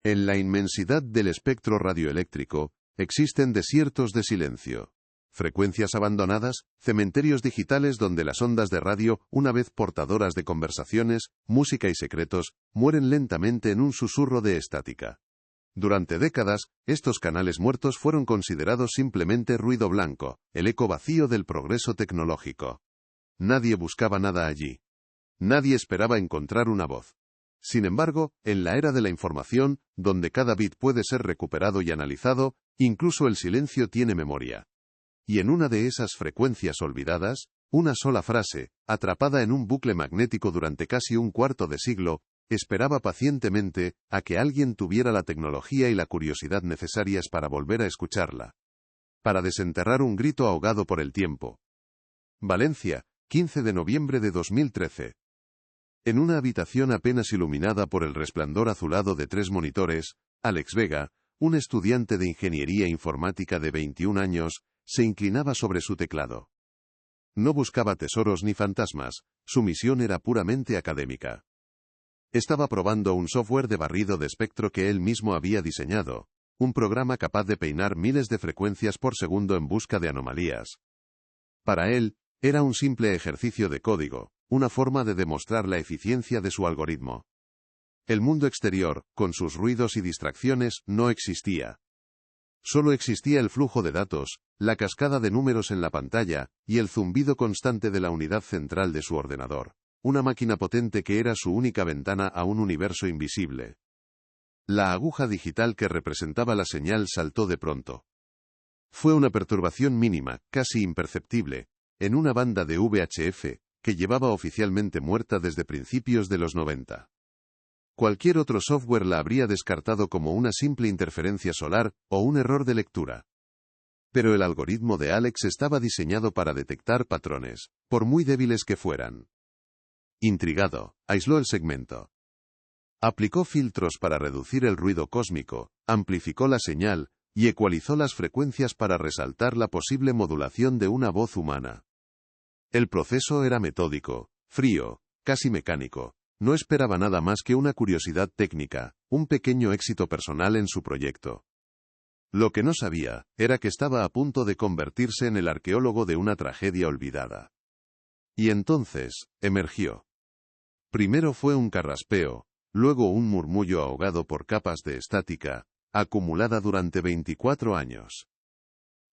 En la inmensidad del espectro radioeléctrico, existen desiertos de silencio. Frecuencias abandonadas, cementerios digitales donde las ondas de radio, una vez portadoras de conversaciones, música y secretos, mueren lentamente en un susurro de estática. Durante décadas, estos canales muertos fueron considerados simplemente ruido blanco, el eco vacío del progreso tecnológico. Nadie buscaba nada allí. Nadie esperaba encontrar una voz. Sin embargo, en la era de la información, donde cada bit puede ser recuperado y analizado, incluso el silencio tiene memoria. Y en una de esas frecuencias olvidadas, una sola frase, atrapada en un bucle magnético durante casi un cuarto de siglo, esperaba pacientemente a que alguien tuviera la tecnología y la curiosidad necesarias para volver a escucharla. Para desenterrar un grito ahogado por el tiempo. Valencia, 15 de noviembre de 2013. En una habitación apenas iluminada por el resplandor azulado de 3 monitores, Alex Vega, un estudiante de ingeniería informática de 21 años, se inclinaba sobre su teclado. No buscaba tesoros ni fantasmas, su misión era puramente académica. Estaba probando un software de barrido de espectro que él mismo había diseñado, un programa capaz de peinar miles de frecuencias por segundo en busca de anomalías. Para él, era un simple ejercicio de código, una forma de demostrar la eficiencia de su algoritmo. El mundo exterior, con sus ruidos y distracciones, no existía. Solo existía el flujo de datos, la cascada de números en la pantalla, y el zumbido constante de la unidad central de su ordenador, una máquina potente que era su única ventana a un universo invisible. La aguja digital que representaba la señal saltó de pronto. Fue una perturbación mínima, casi imperceptible, en una banda de VHF, que llevaba oficialmente muerta desde principios de los 90. Cualquier otro software la habría descartado como una simple interferencia solar o un error de lectura. Pero el algoritmo de Alex estaba diseñado para detectar patrones, por muy débiles que fueran. Intrigado, aisló el segmento. Aplicó filtros para reducir el ruido cósmico, amplificó la señal, y ecualizó las frecuencias para resaltar la posible modulación de una voz humana. El proceso era metódico, frío, casi mecánico. No esperaba nada más que una curiosidad técnica, un pequeño éxito personal en su proyecto. Lo que no sabía, era que estaba a punto de convertirse en el arqueólogo de una tragedia olvidada. Y entonces, emergió. Primero fue un carraspeo, luego un murmullo ahogado por capas de estática, acumulada durante 24 años.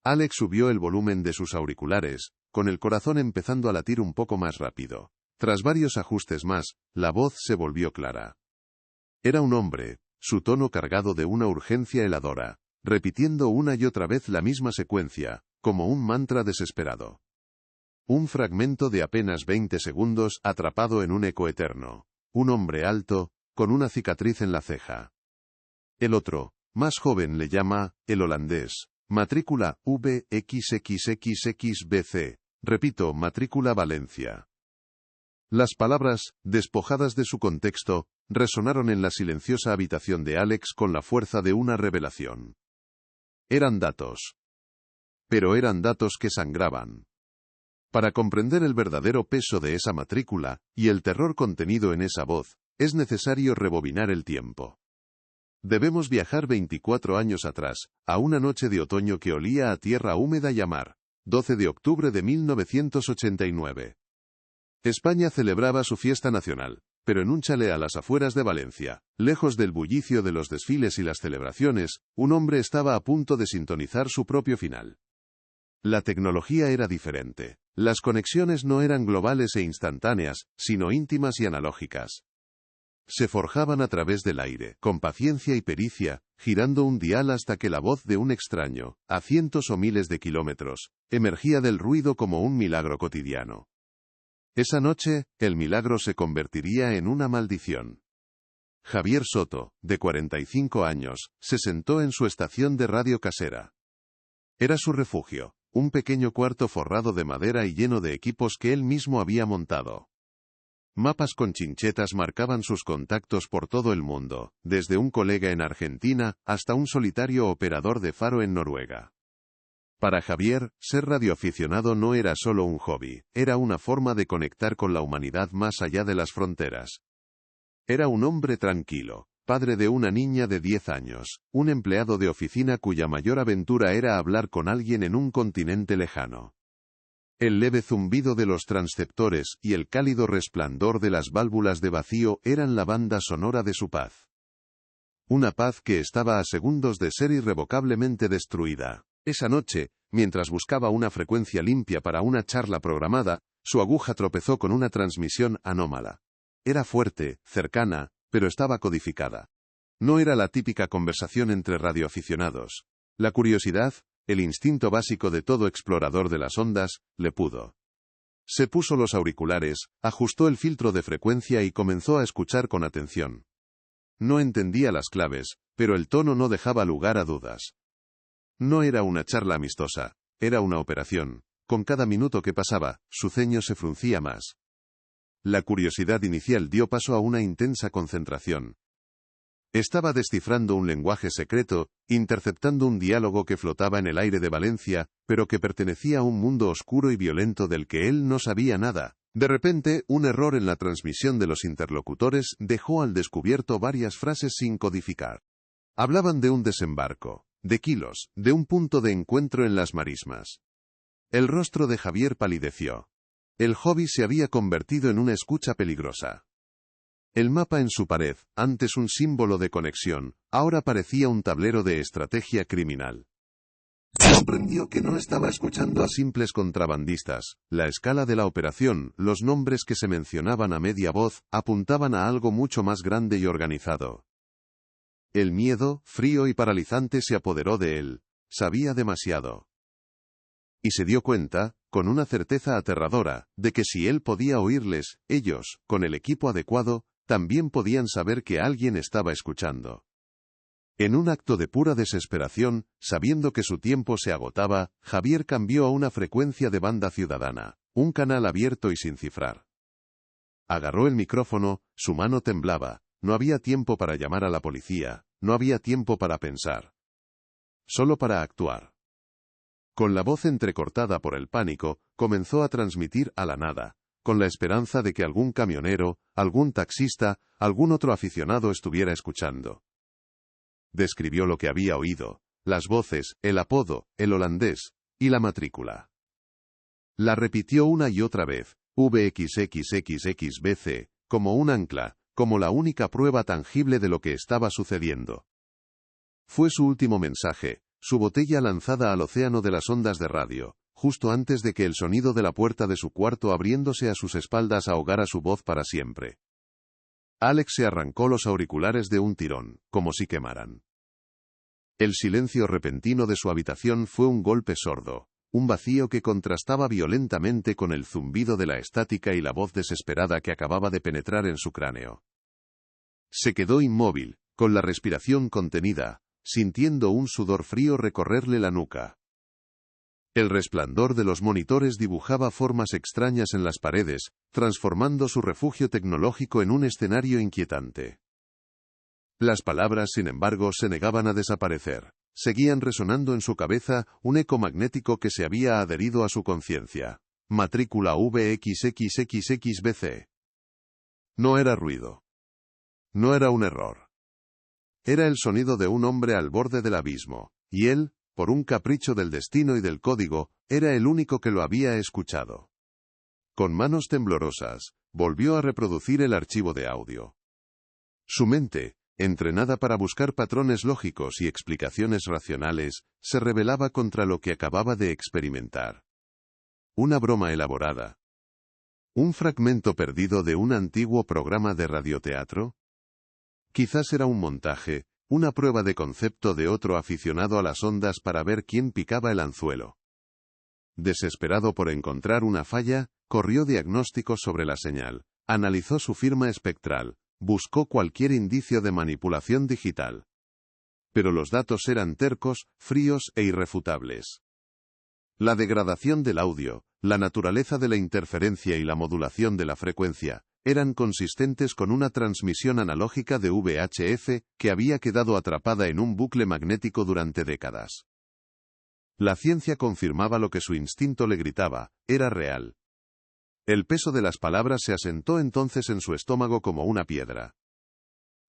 Alex subió el volumen de sus auriculares, con el corazón empezando a latir un poco más rápido. Tras varios ajustes más, la voz se volvió clara. Era un hombre, su tono cargado de una urgencia heladora, repitiendo una y otra vez la misma secuencia, como un mantra desesperado. Un fragmento de apenas 20 segundos atrapado en un eco eterno. Un hombre alto, con una cicatriz en la ceja. El otro, más joven, le llama, el holandés. Matrícula VXXXXBC. Repito, matrícula Valencia. Las palabras, despojadas de su contexto, resonaron en la silenciosa habitación de Alex con la fuerza de una revelación. Eran datos. Pero eran datos que sangraban. Para comprender el verdadero peso de esa matrícula, y el terror contenido en esa voz, es necesario rebobinar el tiempo. Debemos viajar 24 años atrás, a una noche de otoño que olía a tierra húmeda y a mar, 12 de octubre de 1989. España celebraba su fiesta nacional, pero en un chalet a las afueras de Valencia, lejos del bullicio de los desfiles y las celebraciones, un hombre estaba a punto de sintonizar su propio final. La tecnología era diferente. Las conexiones no eran globales e instantáneas, sino íntimas y analógicas. Se forjaban a través del aire, con paciencia y pericia, girando un dial hasta que la voz de un extraño, a cientos o miles de kilómetros, emergía del ruido como un milagro cotidiano. Esa noche, el milagro se convertiría en una maldición. Javier Soto, de 45 años, se sentó en su estación de radio casera. Era su refugio, un pequeño cuarto forrado de madera y lleno de equipos que él mismo había montado. Mapas con chinchetas marcaban sus contactos por todo el mundo, desde un colega en Argentina hasta un solitario operador de faro en Noruega. Para Javier, ser radioaficionado no era solo un hobby, era una forma de conectar con la humanidad más allá de las fronteras. Era un hombre tranquilo, padre de una niña de 10 años, un empleado de oficina cuya mayor aventura era hablar con alguien en un continente lejano. El leve zumbido de los transceptores y el cálido resplandor de las válvulas de vacío eran la banda sonora de su paz. Una paz que estaba a segundos de ser irrevocablemente destruida. Esa noche, mientras buscaba una frecuencia limpia para una charla programada, su aguja tropezó con una transmisión anómala. Era fuerte, cercana, pero estaba codificada. No era la típica conversación entre radioaficionados. La curiosidad, el instinto básico de todo explorador de las ondas, le pudo. Se puso los auriculares, ajustó el filtro de frecuencia y comenzó a escuchar con atención. No entendía las claves, pero el tono no dejaba lugar a dudas. No era una charla amistosa, era una operación. Con cada minuto que pasaba, su ceño se fruncía más. La curiosidad inicial dio paso a una intensa concentración. Estaba descifrando un lenguaje secreto, interceptando un diálogo que flotaba en el aire de Valencia, pero que pertenecía a un mundo oscuro y violento del que él no sabía nada. De repente, un error en la transmisión de los interlocutores dejó al descubierto varias frases sin codificar. Hablaban de un desembarco, de kilos, de un punto de encuentro en las marismas. El rostro de Javier palideció. El hobby se había convertido en una escucha peligrosa. El mapa en su pared, antes un símbolo de conexión, ahora parecía un tablero de estrategia criminal. Comprendió que no estaba escuchando a simples contrabandistas. La escala de la operación, los nombres que se mencionaban a media voz, apuntaban a algo mucho más grande y organizado. El miedo, frío y paralizante, se apoderó de él. Sabía demasiado. Y se dio cuenta, con una certeza aterradora, de que si él podía oírles, ellos, con el equipo adecuado, también podían saber que alguien estaba escuchando. En un acto de pura desesperación, sabiendo que su tiempo se agotaba, Javier cambió a una frecuencia de banda ciudadana, un canal abierto y sin cifrar. Agarró el micrófono, su mano temblaba, no había tiempo para llamar a la policía, no había tiempo para pensar. Solo para actuar. Con la voz entrecortada por el pánico, comenzó a transmitir a la nada, con la esperanza de que algún camionero, algún taxista, algún otro aficionado estuviera escuchando. Describió lo que había oído, las voces, el apodo, el holandés, y la matrícula. La repitió una y otra vez, VXXXXBC, como un ancla, como la única prueba tangible de lo que estaba sucediendo. Fue su último mensaje, su botella lanzada al océano de las ondas de radio, justo antes de que el sonido de la puerta de su cuarto abriéndose a sus espaldas ahogara su voz para siempre. Alex se arrancó los auriculares de un tirón, como si quemaran. El silencio repentino de su habitación fue un golpe sordo, un vacío que contrastaba violentamente con el zumbido de la estática y la voz desesperada que acababa de penetrar en su cráneo. Se quedó inmóvil, con la respiración contenida, sintiendo un sudor frío recorrerle la nuca. El resplandor de los monitores dibujaba formas extrañas en las paredes, transformando su refugio tecnológico en un escenario inquietante. Las palabras, sin embargo, se negaban a desaparecer. Seguían resonando en su cabeza, un eco magnético que se había adherido a su conciencia. Matrícula VXXXXBC. No era ruido. No era un error. Era el sonido de un hombre al borde del abismo, y él, por un capricho del destino y del código, era el único que lo había escuchado. Con manos temblorosas, volvió a reproducir el archivo de audio. Su mente, entrenada para buscar patrones lógicos y explicaciones racionales, se rebelaba contra lo que acababa de experimentar. Una broma elaborada. ¿Un fragmento perdido de un antiguo programa de radioteatro? Quizás era un montaje, una prueba de concepto de otro aficionado a las ondas para ver quién picaba el anzuelo. Desesperado por encontrar una falla, corrió diagnósticos sobre la señal, analizó su firma espectral, buscó cualquier indicio de manipulación digital. Pero los datos eran tercos, fríos e irrefutables. La degradación del audio, la naturaleza de la interferencia y la modulación de la frecuencia, eran consistentes con una transmisión analógica de VHF que había quedado atrapada en un bucle magnético durante décadas. La ciencia confirmaba lo que su instinto le gritaba, era real. El peso de las palabras se asentó entonces en su estómago como una piedra.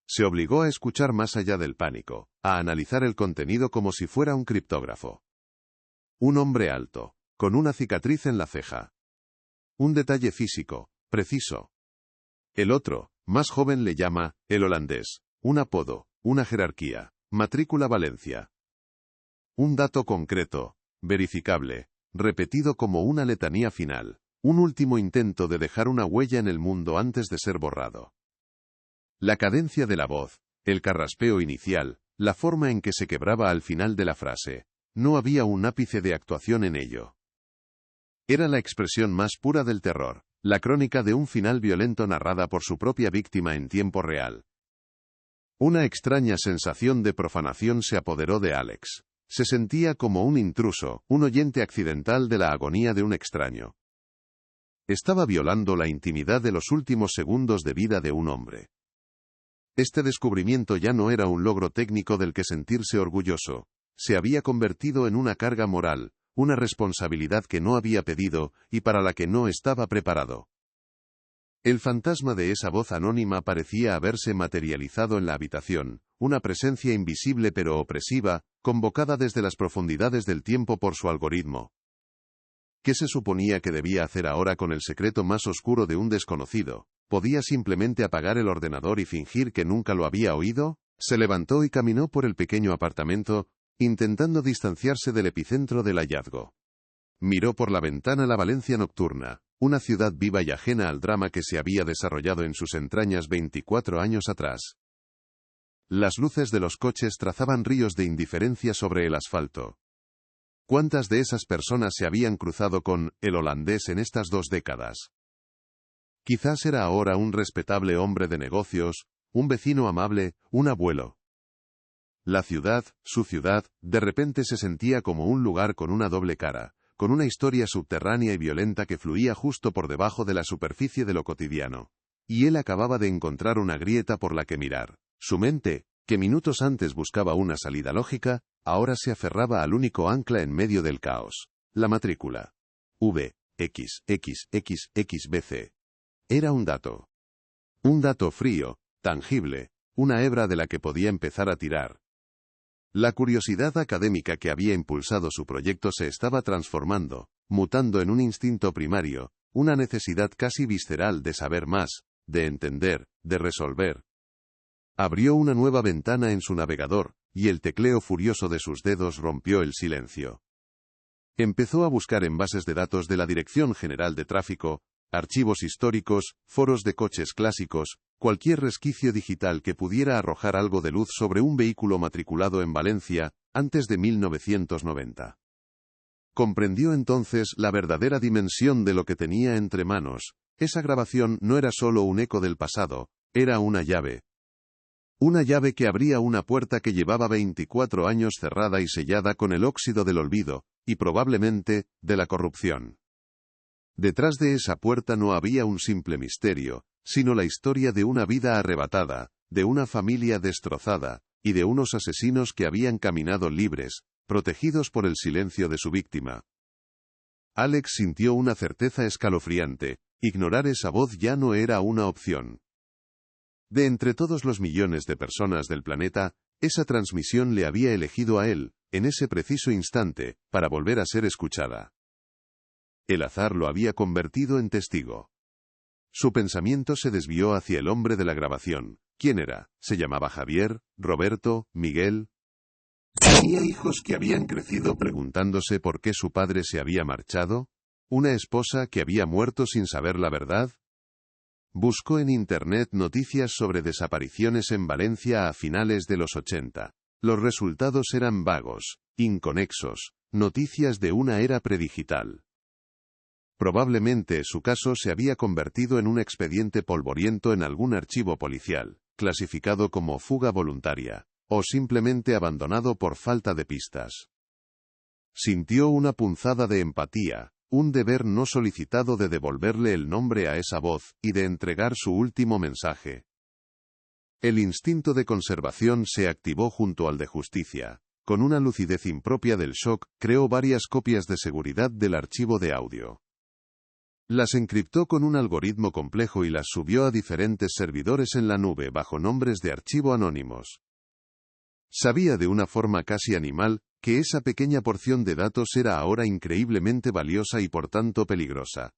Se obligó a escuchar más allá del pánico, a analizar el contenido como si fuera un criptógrafo. Un hombre alto, con una cicatriz en la ceja. Un detalle físico, preciso. El otro, más joven, le llama el holandés, un apodo, una jerarquía, matrícula Valencia. Un dato concreto, verificable, repetido como una letanía final, un último intento de dejar una huella en el mundo antes de ser borrado. La cadencia de la voz, el carraspeo inicial, la forma en que se quebraba al final de la frase, no había un ápice de actuación en ello. Era la expresión más pura del terror, la crónica de un final violento narrada por su propia víctima en tiempo real. Una extraña sensación de profanación se apoderó de Alex. Se sentía como un intruso, un oyente accidental de la agonía de un extraño. Estaba violando la intimidad de los últimos segundos de vida de un hombre. Este descubrimiento ya no era un logro técnico del que sentirse orgulloso. Se había convertido en una carga moral, una responsabilidad que no había pedido y para la que no estaba preparado. El fantasma de esa voz anónima parecía haberse materializado en la habitación, una presencia invisible pero opresiva, convocada desde las profundidades del tiempo por su algoritmo. ¿Qué se suponía que debía hacer ahora con el secreto más oscuro de un desconocido? ¿Podía simplemente apagar el ordenador y fingir que nunca lo había oído? Se levantó y caminó por el pequeño apartamento, intentando distanciarse del epicentro del hallazgo. Miró por la ventana la Valencia nocturna, una ciudad viva y ajena al drama que se había desarrollado en sus entrañas 24 años atrás. Las luces de los coches trazaban ríos de indiferencia sobre el asfalto. ¿Cuántas de esas personas se habían cruzado con el holandés en estas 2 décadas? Quizás era ahora un respetable hombre de negocios, un vecino amable, un abuelo. La ciudad, su ciudad, de repente se sentía como un lugar con una doble cara, con una historia subterránea y violenta que fluía justo por debajo de la superficie de lo cotidiano. Y él acababa de encontrar una grieta por la que mirar. Su mente, que minutos antes buscaba una salida lógica, ahora se aferraba al único ancla en medio del caos. La matrícula. VXXXXBC. Era un dato. Un dato frío, tangible, una hebra de la que podía empezar a tirar. La curiosidad académica que había impulsado su proyecto se estaba transformando, mutando en un instinto primario, una necesidad casi visceral de saber más, de entender, de resolver. Abrió una nueva ventana en su navegador, y el tecleo furioso de sus dedos rompió el silencio. Empezó a buscar en bases de datos de la Dirección General de Tráfico, archivos históricos, foros de coches clásicos, cualquier resquicio digital que pudiera arrojar algo de luz sobre un vehículo matriculado en Valencia, antes de 1990. Comprendió entonces la verdadera dimensión de lo que tenía entre manos. Esa grabación no era solo un eco del pasado, era una llave. Una llave que abría una puerta que llevaba 24 años cerrada y sellada con el óxido del olvido, y probablemente, de la corrupción. Detrás de esa puerta no había un simple misterio, sino la historia de una vida arrebatada, de una familia destrozada, y de unos asesinos que habían caminado libres, protegidos por el silencio de su víctima. Alex sintió una certeza escalofriante: ignorar esa voz ya no era una opción. De entre todos los millones de personas del planeta, esa transmisión le había elegido a él, en ese preciso instante, para volver a ser escuchada. El azar lo había convertido en testigo. Su pensamiento se desvió hacia el hombre de la grabación. ¿Quién era? ¿Se llamaba Javier, Roberto, Miguel? ¿Tenía hijos que habían crecido preguntándose por qué su padre se había marchado? ¿Una esposa que había muerto sin saber la verdad? Buscó en Internet noticias sobre desapariciones en Valencia a finales de los 80. Los resultados eran vagos, inconexos, noticias de una era predigital. Probablemente su caso se había convertido en un expediente polvoriento en algún archivo policial, clasificado como fuga voluntaria, o simplemente abandonado por falta de pistas. Sintió una punzada de empatía, un deber no solicitado de devolverle el nombre a esa voz, y de entregar su último mensaje. El instinto de conservación se activó junto al de justicia. Con una lucidez impropia del shock, creó varias copias de seguridad del archivo de audio. Las encriptó con un algoritmo complejo y las subió a diferentes servidores en la nube bajo nombres de archivo anónimos. Sabía de una forma casi animal que esa pequeña porción de datos era ahora increíblemente valiosa y por tanto peligrosa.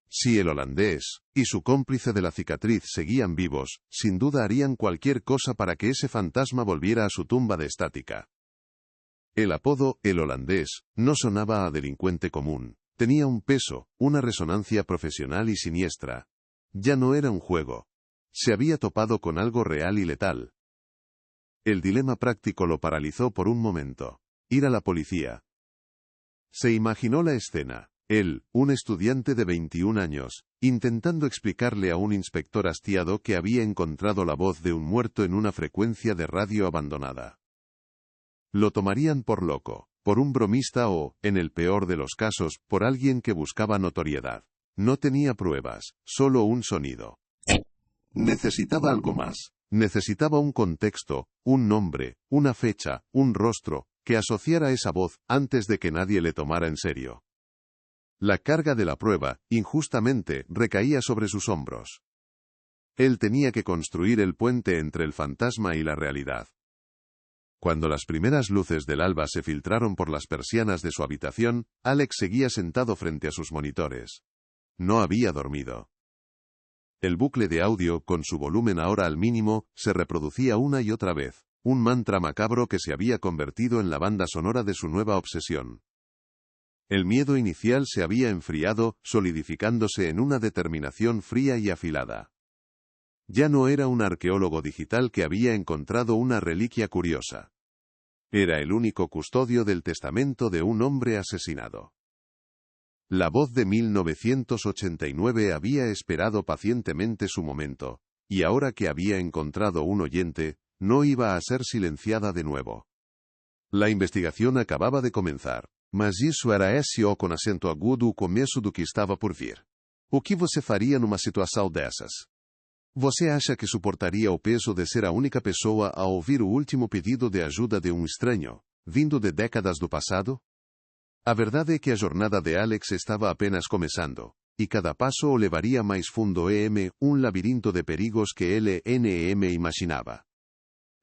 Si el holandés y su cómplice de la cicatriz seguían vivos, sin duda harían cualquier cosa para que ese fantasma volviera a su tumba de estática. El apodo, el holandés, no sonaba a delincuente común. Tenía un peso, una resonancia profesional y siniestra. Ya no era un juego. Se había topado con algo real y letal. El dilema práctico lo paralizó por un momento. Ir a la policía. Se imaginó la escena. Él, un estudiante de 21 años, intentando explicarle a un inspector hastiado que había encontrado la voz de un muerto en una frecuencia de radio abandonada. Lo tomarían por loco, por un bromista o, en el peor de los casos, por alguien que buscaba notoriedad. No tenía pruebas, solo un sonido. Necesitaba algo más. Necesitaba un contexto, un nombre, una fecha, un rostro, que asociara esa voz antes de que nadie le tomara en serio. La carga de la prueba, injustamente, recaía sobre sus hombros. Él tenía que construir el puente entre el fantasma y la realidad. Cuando las primeras luces del alba se filtraron por las persianas de su habitación, Alex seguía sentado frente a sus monitores. No había dormido. El bucle de audio, con su volumen ahora al mínimo, se reproducía una y otra vez, un mantra macabro que se había convertido en la banda sonora de su nueva obsesión. El miedo inicial se había enfriado, solidificándose en una determinación fría y afilada. Ya no era un arqueólogo digital que había encontrado una reliquia curiosa. Era el único custodio del testamento de un hombre asesinado. La voz de 1989 había esperado pacientemente su momento, y ahora que había encontrado un oyente, no iba a ser silenciada de nuevo. La investigación acababa de comenzar, mas isso era SO com acento agudo o começo do que estava por vir. O que você faria numa situação dessas? Você acha que suportaria o peso de ser a única pessoa a ouvir o último pedido de ajuda de um estranho, vindo de décadas do passado? A verdade é que a jornada de Alex estava apenas começando, e cada passo o levaria mais fundo um labirinto de perigos que ele imaginava.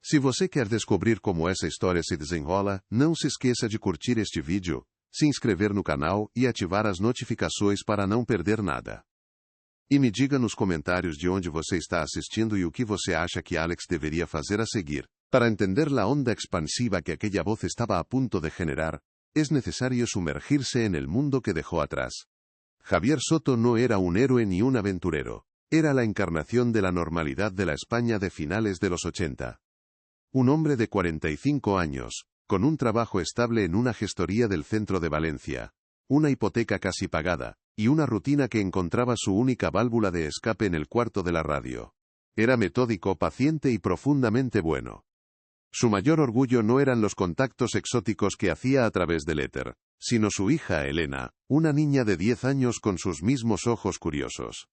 Se você quer descobrir como essa história se desenrola, não se esqueça de curtir este vídeo, se inscrever no canal e ativar as notificações para não perder nada. E me diga nos comentários de onde você está assistindo e o que você acha que Alex deveria fazer a seguir. Para entender la onda expansiva que aquella voz estaba a punto de generar, es necesario sumergirse en el mundo que dejó atrás. Javier Soto no era un héroe ni un aventurero. Era la encarnación de la normalidad de la España de finales de los 80. Un hombre de 45 años, con un trabajo estable en una gestoría del centro de Valencia, una hipoteca casi pagada, y una rutina que encontraba su única válvula de escape en el cuarto de la radio. Era metódico, paciente y profundamente bueno. Su mayor orgullo no eran los contactos exóticos que hacía a través del éter, sino su hija Elena, una niña de 10 años con sus mismos ojos curiosos.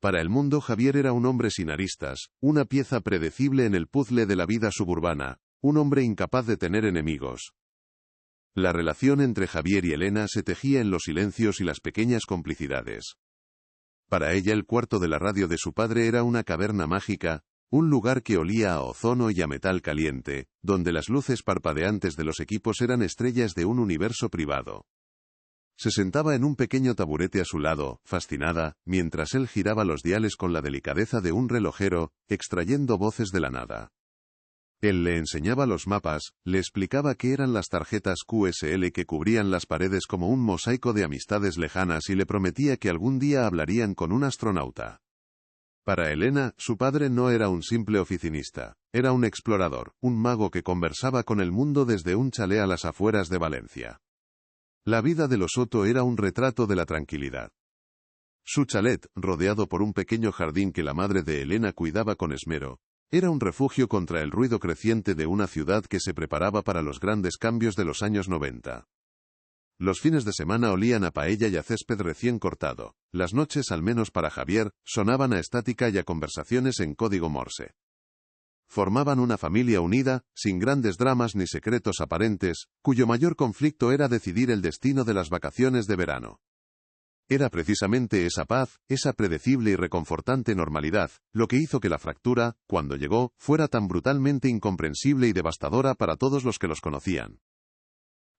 Para el mundo Javier era un hombre sin aristas, una pieza predecible en el puzzle de la vida suburbana, un hombre incapaz de tener enemigos. La relación entre Javier y Elena se tejía en los silencios y las pequeñas complicidades. Para ella el cuarto de la radio de su padre era una caverna mágica, un lugar que olía a ozono y a metal caliente, donde las luces parpadeantes de los equipos eran estrellas de un universo privado. Se sentaba en un pequeño taburete a su lado, fascinada, mientras él giraba los diales con la delicadeza de un relojero, extrayendo voces de la nada. Él le enseñaba los mapas, le explicaba qué eran las tarjetas QSL que cubrían las paredes como un mosaico de amistades lejanas y le prometía que algún día hablarían con un astronauta. Para Elena, su padre no era un simple oficinista, era un explorador, un mago que conversaba con el mundo desde un chalet a las afueras de Valencia. La vida de los Soto era un retrato de la tranquilidad. Su chalet, rodeado por un pequeño jardín que la madre de Elena cuidaba con esmero, era un refugio contra el ruido creciente de una ciudad que se preparaba para los grandes cambios de los años 90. Los fines de semana olían a paella y a césped recién cortado. Las noches, al menos para Javier, sonaban a estática y a conversaciones en código Morse. Formaban una familia unida, sin grandes dramas ni secretos aparentes, cuyo mayor conflicto era decidir el destino de las vacaciones de verano. Era precisamente esa paz, esa predecible y reconfortante normalidad, lo que hizo que la fractura, cuando llegó, fuera tan brutalmente incomprensible y devastadora para todos los que los conocían.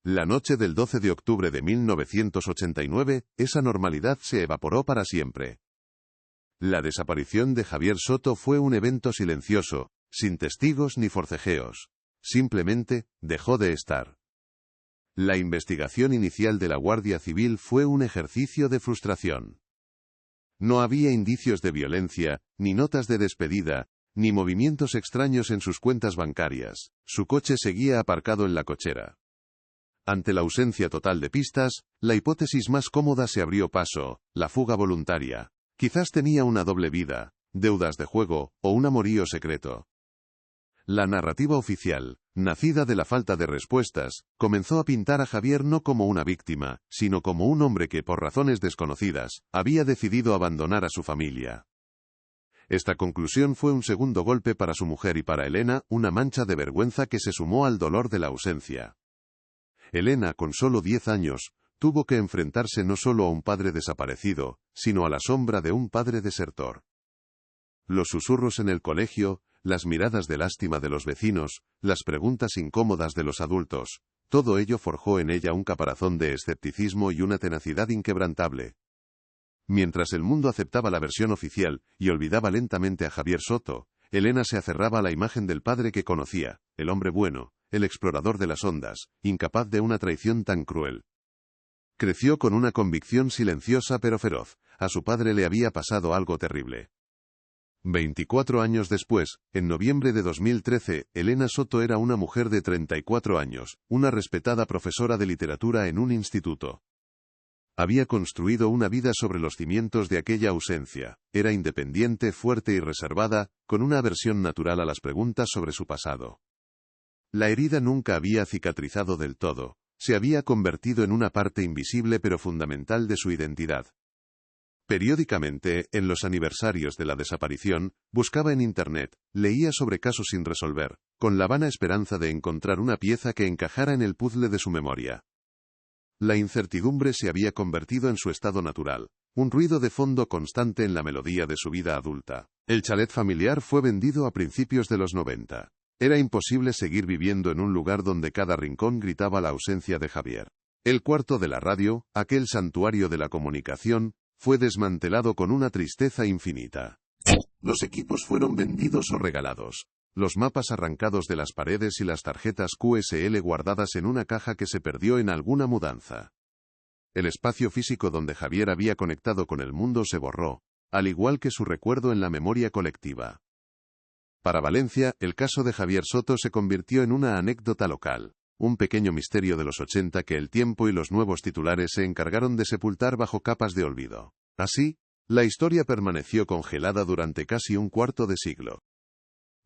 La noche del 12 de octubre de 1989, esa normalidad se evaporó para siempre. La desaparición de Javier Soto fue un evento silencioso, sin testigos ni forcejeos. Simplemente, dejó de estar. La investigación inicial de la Guardia Civil fue un ejercicio de frustración. No había indicios de violencia, ni notas de despedida, ni movimientos extraños en sus cuentas bancarias. Su coche seguía aparcado en la cochera. Ante la ausencia total de pistas, la hipótesis más cómoda se abrió paso: la fuga voluntaria. Quizás tenía una doble vida, deudas de juego, o un amorío secreto. La narrativa oficial, nacida de la falta de respuestas, comenzó a pintar a Javier no como una víctima, sino como un hombre que, por razones desconocidas, había decidido abandonar a su familia. Esta conclusión fue un segundo golpe para su mujer y para Elena, una mancha de vergüenza que se sumó al dolor de la ausencia. Elena, con solo 10 años, tuvo que enfrentarse no solo a un padre desaparecido, sino a la sombra de un padre desertor. Los susurros en el colegio, las miradas de lástima de los vecinos, las preguntas incómodas de los adultos, todo ello forjó en ella un caparazón de escepticismo y una tenacidad inquebrantable. Mientras el mundo aceptaba la versión oficial y olvidaba lentamente a Javier Soto, Elena se aferraba a la imagen del padre que conocía, el hombre bueno, el explorador de las ondas, incapaz de una traición tan cruel. Creció con una convicción silenciosa pero feroz: a su padre le había pasado algo terrible. 24 años después, en noviembre de 2013, Elena Soto era una mujer de 34 años, una respetada profesora de literatura en un instituto. Había construido una vida sobre los cimientos de aquella ausencia. Era independiente, fuerte y reservada, con una aversión natural a las preguntas sobre su pasado. La herida nunca había cicatrizado del todo. Se había convertido en una parte invisible pero fundamental de su identidad. Periódicamente, en los aniversarios de la desaparición, buscaba en Internet, leía sobre casos sin resolver, con la vana esperanza de encontrar una pieza que encajara en el puzzle de su memoria. La incertidumbre se había convertido en su estado natural, un ruido de fondo constante en la melodía de su vida adulta. El chalet familiar fue vendido a principios de los 90. Era imposible seguir viviendo en un lugar donde cada rincón gritaba la ausencia de Javier. El cuarto de la radio, aquel santuario de la comunicación, fue desmantelado con una tristeza infinita. Los equipos fueron vendidos o regalados. Los mapas arrancados de las paredes y las tarjetas QSL guardadas en una caja que se perdió en alguna mudanza. El espacio físico donde Javier había conectado con el mundo se borró, al igual que su recuerdo en la memoria colectiva. Para Valencia, el caso de Javier Soto se convirtió en una anécdota local, un pequeño misterio de los 80 que el tiempo y los nuevos titulares se encargaron de sepultar bajo capas de olvido. Así, la historia permaneció congelada durante casi un cuarto de siglo.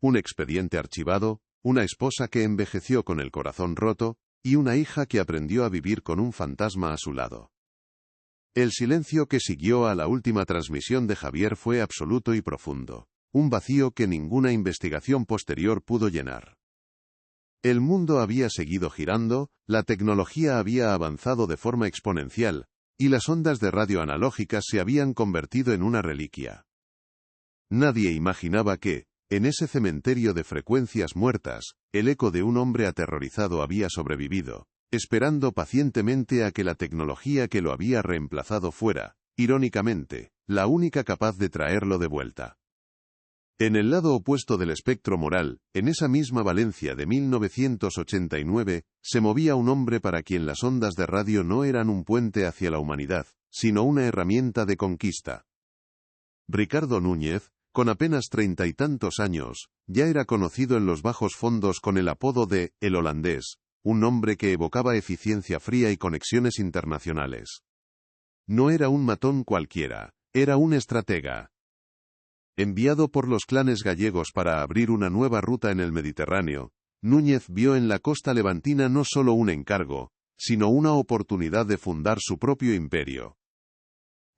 Un expediente archivado, una esposa que envejeció con el corazón roto, y una hija que aprendió a vivir con un fantasma a su lado. El silencio que siguió a la última transmisión de Javier fue absoluto y profundo, un vacío que ninguna investigación posterior pudo llenar. El mundo había seguido girando, la tecnología había avanzado de forma exponencial, y las ondas de radio analógicas se habían convertido en una reliquia. Nadie imaginaba que, en ese cementerio de frecuencias muertas, el eco de un hombre aterrorizado había sobrevivido, esperando pacientemente a que la tecnología que lo había reemplazado fuera, irónicamente, la única capaz de traerlo de vuelta. En el lado opuesto del espectro moral, en esa misma Valencia de 1989, se movía un hombre para quien las ondas de radio no eran un puente hacia la humanidad, sino una herramienta de conquista. Ricardo Núñez, con apenas 30 y tantos años, ya era conocido en los bajos fondos con el apodo de «el holandés», un nombre que evocaba eficiencia fría y conexiones internacionales. No era un matón cualquiera, era un estratega. Enviado por los clanes gallegos para abrir una nueva ruta en el Mediterráneo, Núñez vio en la costa levantina no solo un encargo, sino una oportunidad de fundar su propio imperio.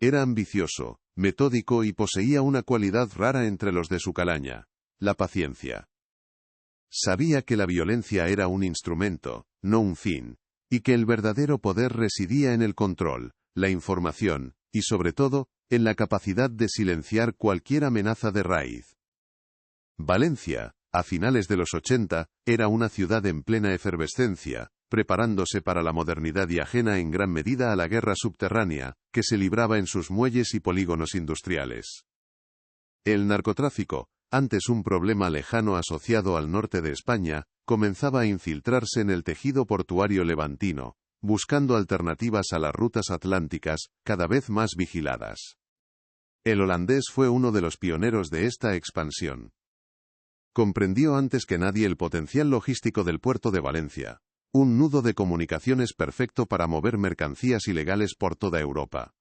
Era ambicioso, metódico y poseía una cualidad rara entre los de su calaña: la paciencia. Sabía que la violencia era un instrumento, no un fin, y que el verdadero poder residía en el control, la información, y sobre todo, en la capacidad de silenciar cualquier amenaza de raíz. Valencia, a finales de los 80, era una ciudad en plena efervescencia, preparándose para la modernidad y ajena en gran medida a la guerra subterránea, que se libraba en sus muelles y polígonos industriales. El narcotráfico, antes un problema lejano asociado al norte de España, comenzaba a infiltrarse en el tejido portuario levantino, buscando alternativas a las rutas atlánticas, cada vez más vigiladas. El holandés fue uno de los pioneros de esta expansión. Comprendió antes que nadie el potencial logístico del puerto de Valencia, un nudo de comunicaciones perfecto para mover mercancías ilegales por toda Europa.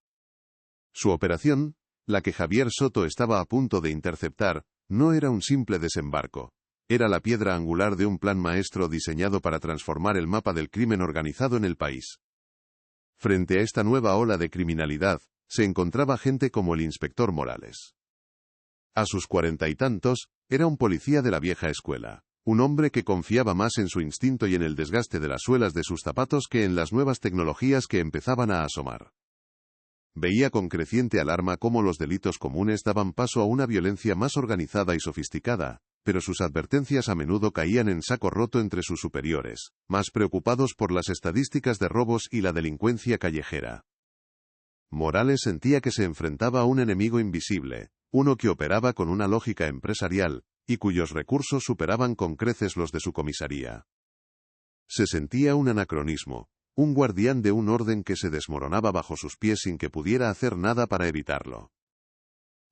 Su operación, la que Javier Soto estaba a punto de interceptar, no era un simple desembarco. Era la piedra angular de un plan maestro diseñado para transformar el mapa del crimen organizado en el país. Frente a esta nueva ola de criminalidad, se encontraba gente como el inspector Morales. A sus 40 y tantos, era un policía de la vieja escuela, un hombre que confiaba más en su instinto y en el desgaste de las suelas de sus zapatos que en las nuevas tecnologías que empezaban a asomar. Veía con creciente alarma cómo los delitos comunes daban paso a una violencia más organizada y sofisticada, pero sus advertencias a menudo caían en saco roto entre sus superiores, más preocupados por las estadísticas de robos y la delincuencia callejera. Morales sentía que se enfrentaba a un enemigo invisible, uno que operaba con una lógica empresarial, y cuyos recursos superaban con creces los de su comisaría. Se sentía un anacronismo, un guardián de un orden que se desmoronaba bajo sus pies sin que pudiera hacer nada para evitarlo.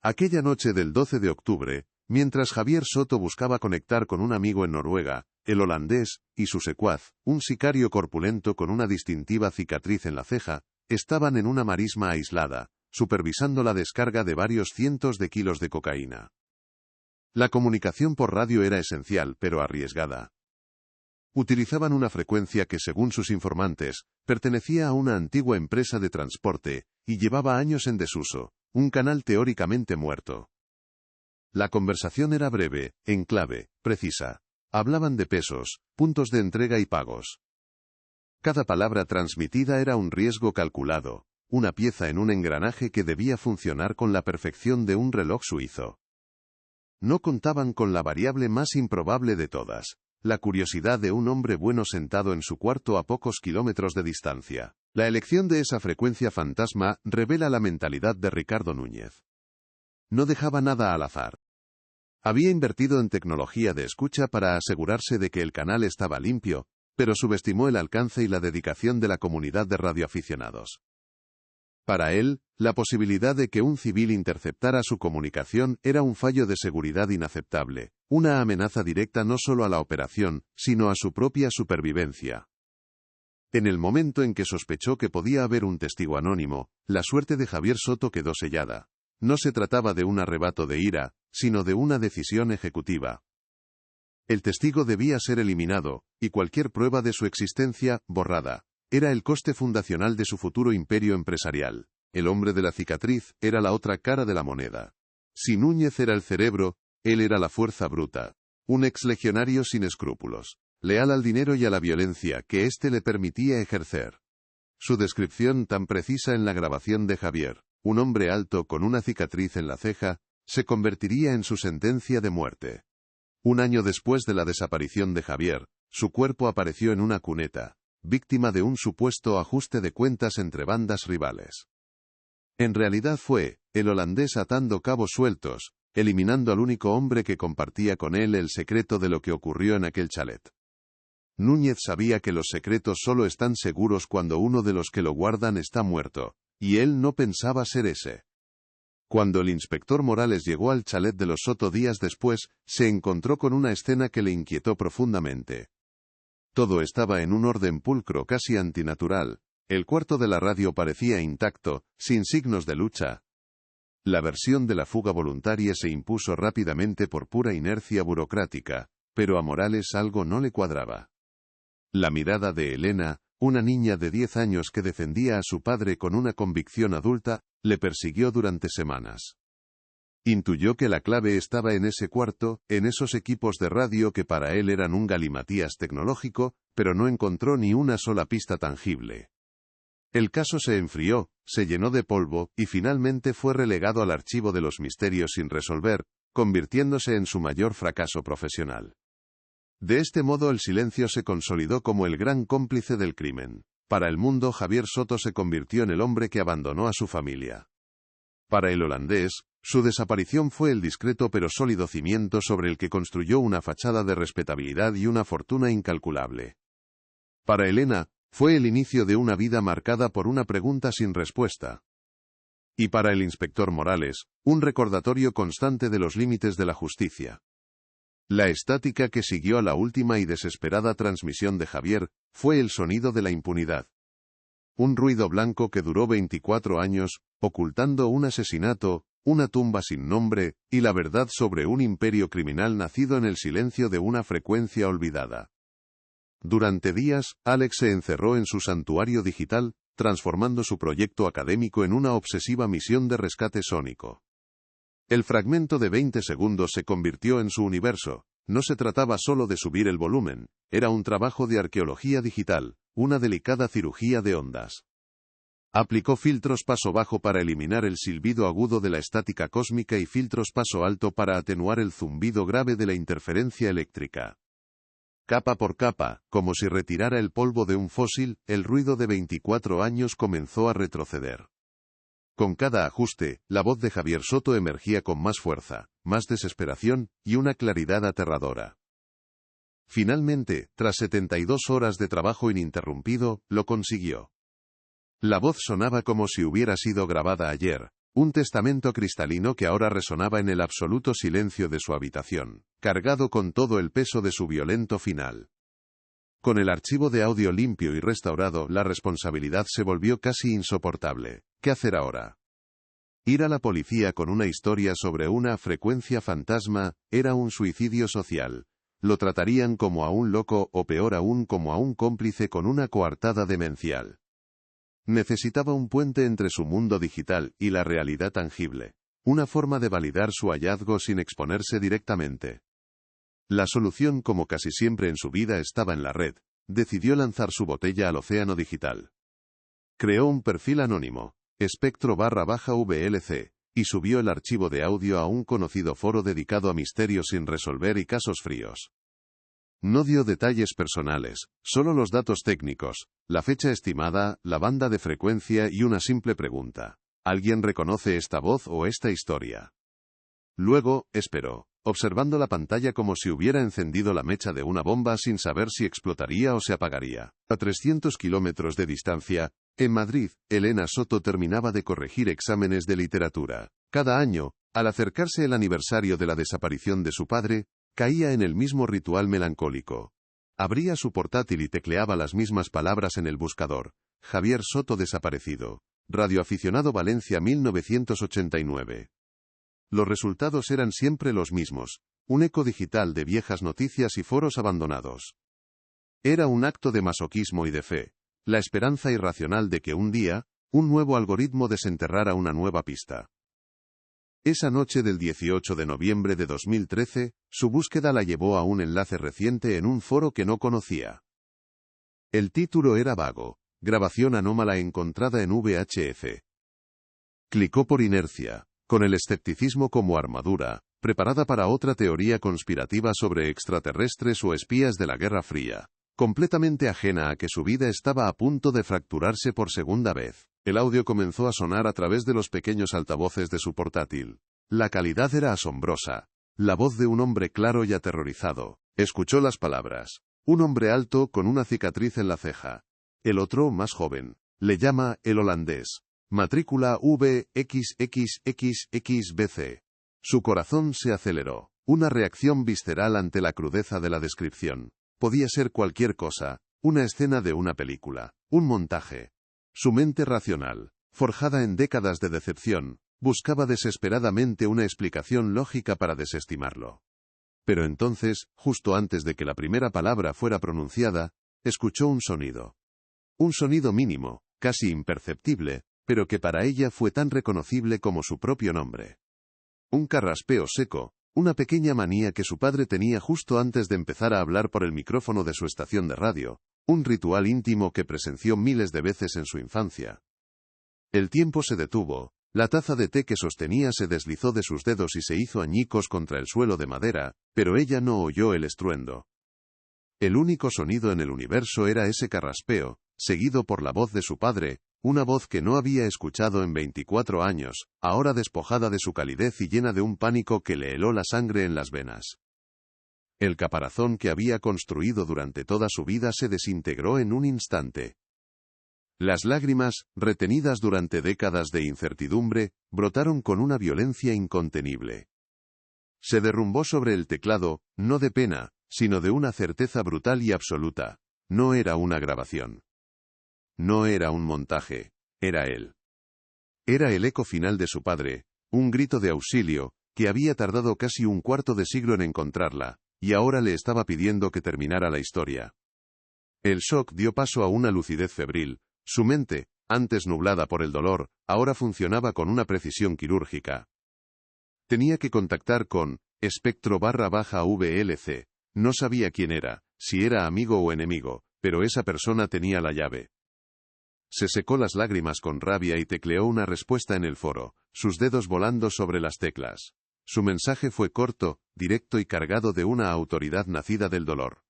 Aquella noche del 12 de octubre, mientras Javier Soto buscaba conectar con un amigo en Noruega, el holandés, y su secuaz, un sicario corpulento con una distintiva cicatriz en la ceja, estaban en una marisma aislada, supervisando la descarga de varios cientos de kilos de cocaína. La comunicación por radio era esencial, pero arriesgada. Utilizaban una frecuencia que, según sus informantes, pertenecía a una antigua empresa de transporte, y llevaba años en desuso, un canal teóricamente muerto. La conversación era breve, en clave, precisa. Hablaban de pesos, puntos de entrega y pagos. Cada palabra transmitida era un riesgo calculado, una pieza en un engranaje que debía funcionar con la perfección de un reloj suizo. No contaban con la variable más improbable de todas, la curiosidad de un hombre bueno sentado en su cuarto a pocos kilómetros de distancia. La elección de esa frecuencia fantasma revela la mentalidad de Ricardo Núñez. No dejaba nada al azar. Había invertido en tecnología de escucha para asegurarse de que el canal estaba limpio, pero subestimó el alcance y la dedicación de la comunidad de radioaficionados. Para él, la posibilidad de que un civil interceptara su comunicación era un fallo de seguridad inaceptable, una amenaza directa no solo a la operación, sino a su propia supervivencia. En el momento en que sospechó que podía haber un testigo anónimo, la suerte de Javier Soto quedó sellada. No se trataba de un arrebato de ira, sino de una decisión ejecutiva. El testigo debía ser eliminado, y cualquier prueba de su existencia, borrada. Era el coste fundacional de su futuro imperio empresarial. El hombre de la cicatriz era la otra cara de la moneda. Si Núñez era el cerebro, él era la fuerza bruta. Un exlegionario sin escrúpulos, leal al dinero y a la violencia que éste le permitía ejercer. Su descripción tan precisa en la grabación de Javier, un hombre alto con una cicatriz en la ceja, se convertiría en su sentencia de muerte. Un año después de la desaparición de Javier, su cuerpo apareció en una cuneta, víctima de un supuesto ajuste de cuentas entre bandas rivales. En realidad fue el holandés atando cabos sueltos, eliminando al único hombre que compartía con él el secreto de lo que ocurrió en aquel chalet. Núñez sabía que los secretos solo están seguros cuando uno de los que lo guardan está muerto, y él no pensaba ser ese. Cuando el inspector Morales llegó al chalet de los Soto días después, se encontró con una escena que le inquietó profundamente. Todo estaba en un orden pulcro casi antinatural. El cuarto de la radio parecía intacto, sin signos de lucha. La versión de la fuga voluntaria se impuso rápidamente por pura inercia burocrática, pero a Morales algo no le cuadraba. La mirada de Elena, una niña de 10 años que defendía a su padre con una convicción adulta, le persiguió durante semanas. Intuyó que la clave estaba en ese cuarto, en esos equipos de radio que para él eran un galimatías tecnológico, pero no encontró ni una sola pista tangible. El caso se enfrió, se llenó de polvo, y finalmente fue relegado al archivo de los misterios sin resolver, convirtiéndose en su mayor fracaso profesional. De este modo el silencio se consolidó como el gran cómplice del crimen. Para el mundo, Javier Soto se convirtió en el hombre que abandonó a su familia. Para el holandés, su desaparición fue el discreto pero sólido cimiento sobre el que construyó una fachada de respetabilidad y una fortuna incalculable. Para Elena, fue el inicio de una vida marcada por una pregunta sin respuesta. Y para el inspector Morales, un recordatorio constante de los límites de la justicia. La estática que siguió a la última y desesperada transmisión de Javier, fue el sonido de la impunidad. Un ruido blanco que duró 24 años, ocultando un asesinato, una tumba sin nombre, y la verdad sobre un imperio criminal nacido en el silencio de una frecuencia olvidada. Durante días, Alex se encerró en su santuario digital, transformando su proyecto académico en una obsesiva misión de rescate sónico. El fragmento de 20 segundos se convirtió en su universo. No se trataba solo de subir el volumen, era un trabajo de arqueología digital, una delicada cirugía de ondas. Aplicó filtros paso bajo para eliminar el silbido agudo de la estática cósmica y filtros paso alto para atenuar el zumbido grave de la interferencia eléctrica. Capa por capa, como si retirara el polvo de un fósil, el ruido de 24 años comenzó a retroceder. Con cada ajuste, la voz de Javier Soto emergía con más fuerza, más desesperación, y una claridad aterradora. Finalmente, tras 72 horas de trabajo ininterrumpido, lo consiguió. La voz sonaba como si hubiera sido grabada ayer, un testamento cristalino que ahora resonaba en el absoluto silencio de su habitación, cargado con todo el peso de su violento final. Con el archivo de audio limpio y restaurado, la responsabilidad se volvió casi insoportable. ¿Qué hacer ahora? Ir a la policía con una historia sobre una frecuencia fantasma era un suicidio social. Lo tratarían como a un loco o peor aún como a un cómplice con una coartada demencial. Necesitaba un puente entre su mundo digital y la realidad tangible. Una forma de validar su hallazgo sin exponerse directamente. La solución, como casi siempre en su vida, estaba en la red. Decidió lanzar su botella al océano digital. Creó un perfil anónimo, espectro_VLC, y subió el archivo de audio a un conocido foro dedicado a misterios sin resolver y casos fríos. No dio detalles personales, solo los datos técnicos, la fecha estimada, la banda de frecuencia y una simple pregunta. ¿Alguien reconoce esta voz o esta historia? Luego, esperó, observando la pantalla como si hubiera encendido la mecha de una bomba sin saber si explotaría o se apagaría. A 300 kilómetros de distancia, en Madrid, Elena Soto terminaba de corregir exámenes de literatura. Cada año, al acercarse el aniversario de la desaparición de su padre, caía en el mismo ritual melancólico. Abría su portátil y tecleaba las mismas palabras en el buscador. Javier Soto desaparecido. Radioaficionado Valencia 1989. Los resultados eran siempre los mismos, un eco digital de viejas noticias y foros abandonados. Era un acto de masoquismo y de fe, la esperanza irracional de que un día, un nuevo algoritmo desenterrara una nueva pista. Esa noche del 18 de noviembre de 2013, su búsqueda la llevó a un enlace reciente en un foro que no conocía. El título era vago, grabación anómala encontrada en VHF. Clicó por inercia, con el escepticismo como armadura, preparada para otra teoría conspirativa sobre extraterrestres o espías de la Guerra Fría, completamente ajena a que su vida estaba a punto de fracturarse por segunda vez. El audio comenzó a sonar a través de los pequeños altavoces de su portátil. La calidad era asombrosa. La voz de un hombre claro y aterrorizado. Escuchó las palabras. Un hombre alto con una cicatriz en la ceja. El otro, más joven. Le llama el holandés. Matrícula VXXXXBC. Su corazón se aceleró. Una reacción visceral ante la crudeza de la descripción. Podía ser cualquier cosa. Una escena de una película. Un montaje. Su mente racional, forjada en décadas de decepción, buscaba desesperadamente una explicación lógica para desestimarlo. Pero entonces, justo antes de que la primera palabra fuera pronunciada, escuchó un sonido. Un sonido mínimo, casi imperceptible, pero que para ella fue tan reconocible como su propio nombre. Un carraspeo seco, una pequeña manía que su padre tenía justo antes de empezar a hablar por el micrófono de su estación de radio. Un ritual íntimo que presenció miles de veces en su infancia. El tiempo se detuvo, la taza de té que sostenía se deslizó de sus dedos y se hizo añicos contra el suelo de madera, pero ella no oyó el estruendo. El único sonido en el universo era ese carraspeo, seguido por la voz de su padre, una voz que no había escuchado en 24 años, ahora despojada de su calidez y llena de un pánico que le heló la sangre en las venas. El caparazón que había construido durante toda su vida se desintegró en un instante. Las lágrimas, retenidas durante décadas de incertidumbre, brotaron con una violencia incontenible. Se derrumbó sobre el teclado, no de pena, sino de una certeza brutal y absoluta. No era una grabación. No era un montaje, era él. Era el eco final de su padre, un grito de auxilio, que había tardado casi un cuarto de siglo en encontrarla, y ahora le estaba pidiendo que terminara la historia. El shock dio paso a una lucidez febril. Su mente, antes nublada por el dolor, ahora funcionaba con una precisión quirúrgica. Tenía que contactar con Espectro_VLC. No sabía quién era, si era amigo o enemigo, pero esa persona tenía la llave. Se secó las lágrimas con rabia y tecleó una respuesta en el foro, sus dedos volando sobre las teclas. Su mensaje fue corto, directo y cargado de una autoridad nacida del dolor.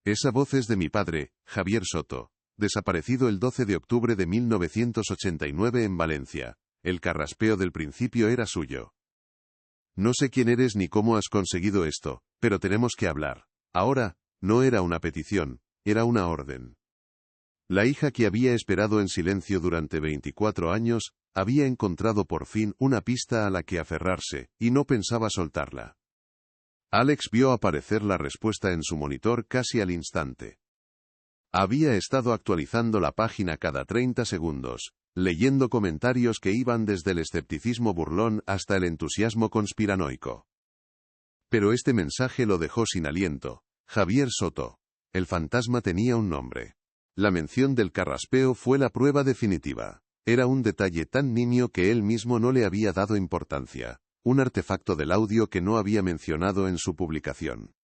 Esa voz es de mi padre, Javier Soto, desaparecido el 12 de octubre de 1989 en Valencia. El carraspeo del principio era suyo. No sé quién eres ni cómo has conseguido esto, pero tenemos que hablar. Ahora, no era una petición, era una orden. La hija que había esperado en silencio durante 24 años, había encontrado por fin una pista a la que aferrarse, y no pensaba soltarla. Alex vio aparecer la respuesta en su monitor casi al instante. Había estado actualizando la página cada 30 segundos, leyendo comentarios que iban desde el escepticismo burlón hasta el entusiasmo conspiranoico. Pero este mensaje lo dejó sin aliento. Javier Soto. El fantasma tenía un nombre. La mención del carraspeo fue la prueba definitiva. Era un detalle tan nimio que él mismo no le había dado importancia. Un artefacto del audio que no había mencionado en su publicación.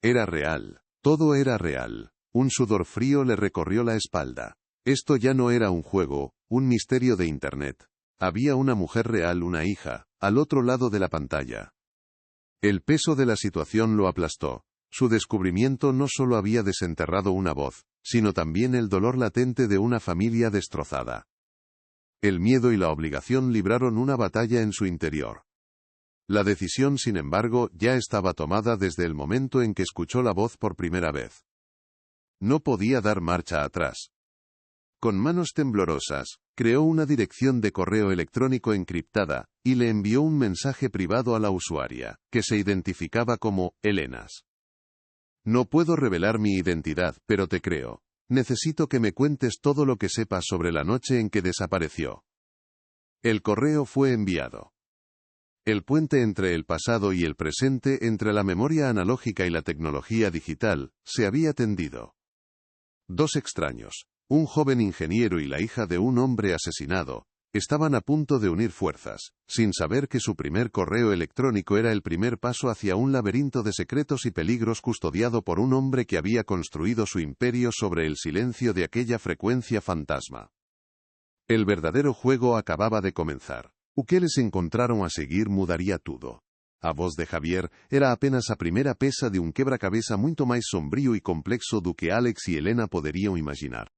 Era real. Todo era real. Un sudor frío le recorrió la espalda. Esto ya no era un juego, un misterio de Internet. Había una mujer real, una hija, al otro lado de la pantalla. El peso de la situación lo aplastó. Su descubrimiento no solo había desenterrado una voz, sino también el dolor latente de una familia destrozada. El miedo y la obligación libraron una batalla en su interior. La decisión, sin embargo, ya estaba tomada desde el momento en que escuchó la voz por primera vez. No podía dar marcha atrás. Con manos temblorosas, creó una dirección de correo electrónico encriptada, y le envió un mensaje privado a la usuaria, que se identificaba como Elenas. No puedo revelar mi identidad, pero te creo. Necesito que me cuentes todo lo que sepas sobre la noche en que desapareció. El correo fue enviado. El puente entre el pasado y el presente, entre la memoria analógica y la tecnología digital, se había tendido. Dos extraños, un joven ingeniero y la hija de un hombre asesinado, estaban a punto de unir fuerzas, sin saber que su primer correo electrónico era el primer paso hacia un laberinto de secretos y peligros custodiado por un hombre que había construido su imperio sobre el silencio de aquella frecuencia fantasma. El verdadero juego acababa de comenzar. O que eles encontraram a seguir mudaría tudo. A voz de Javier era apenas a primeira peça de um quebra-cabeça muito mais sombrio e complexo do que Alex e Helena poderiam imaginar.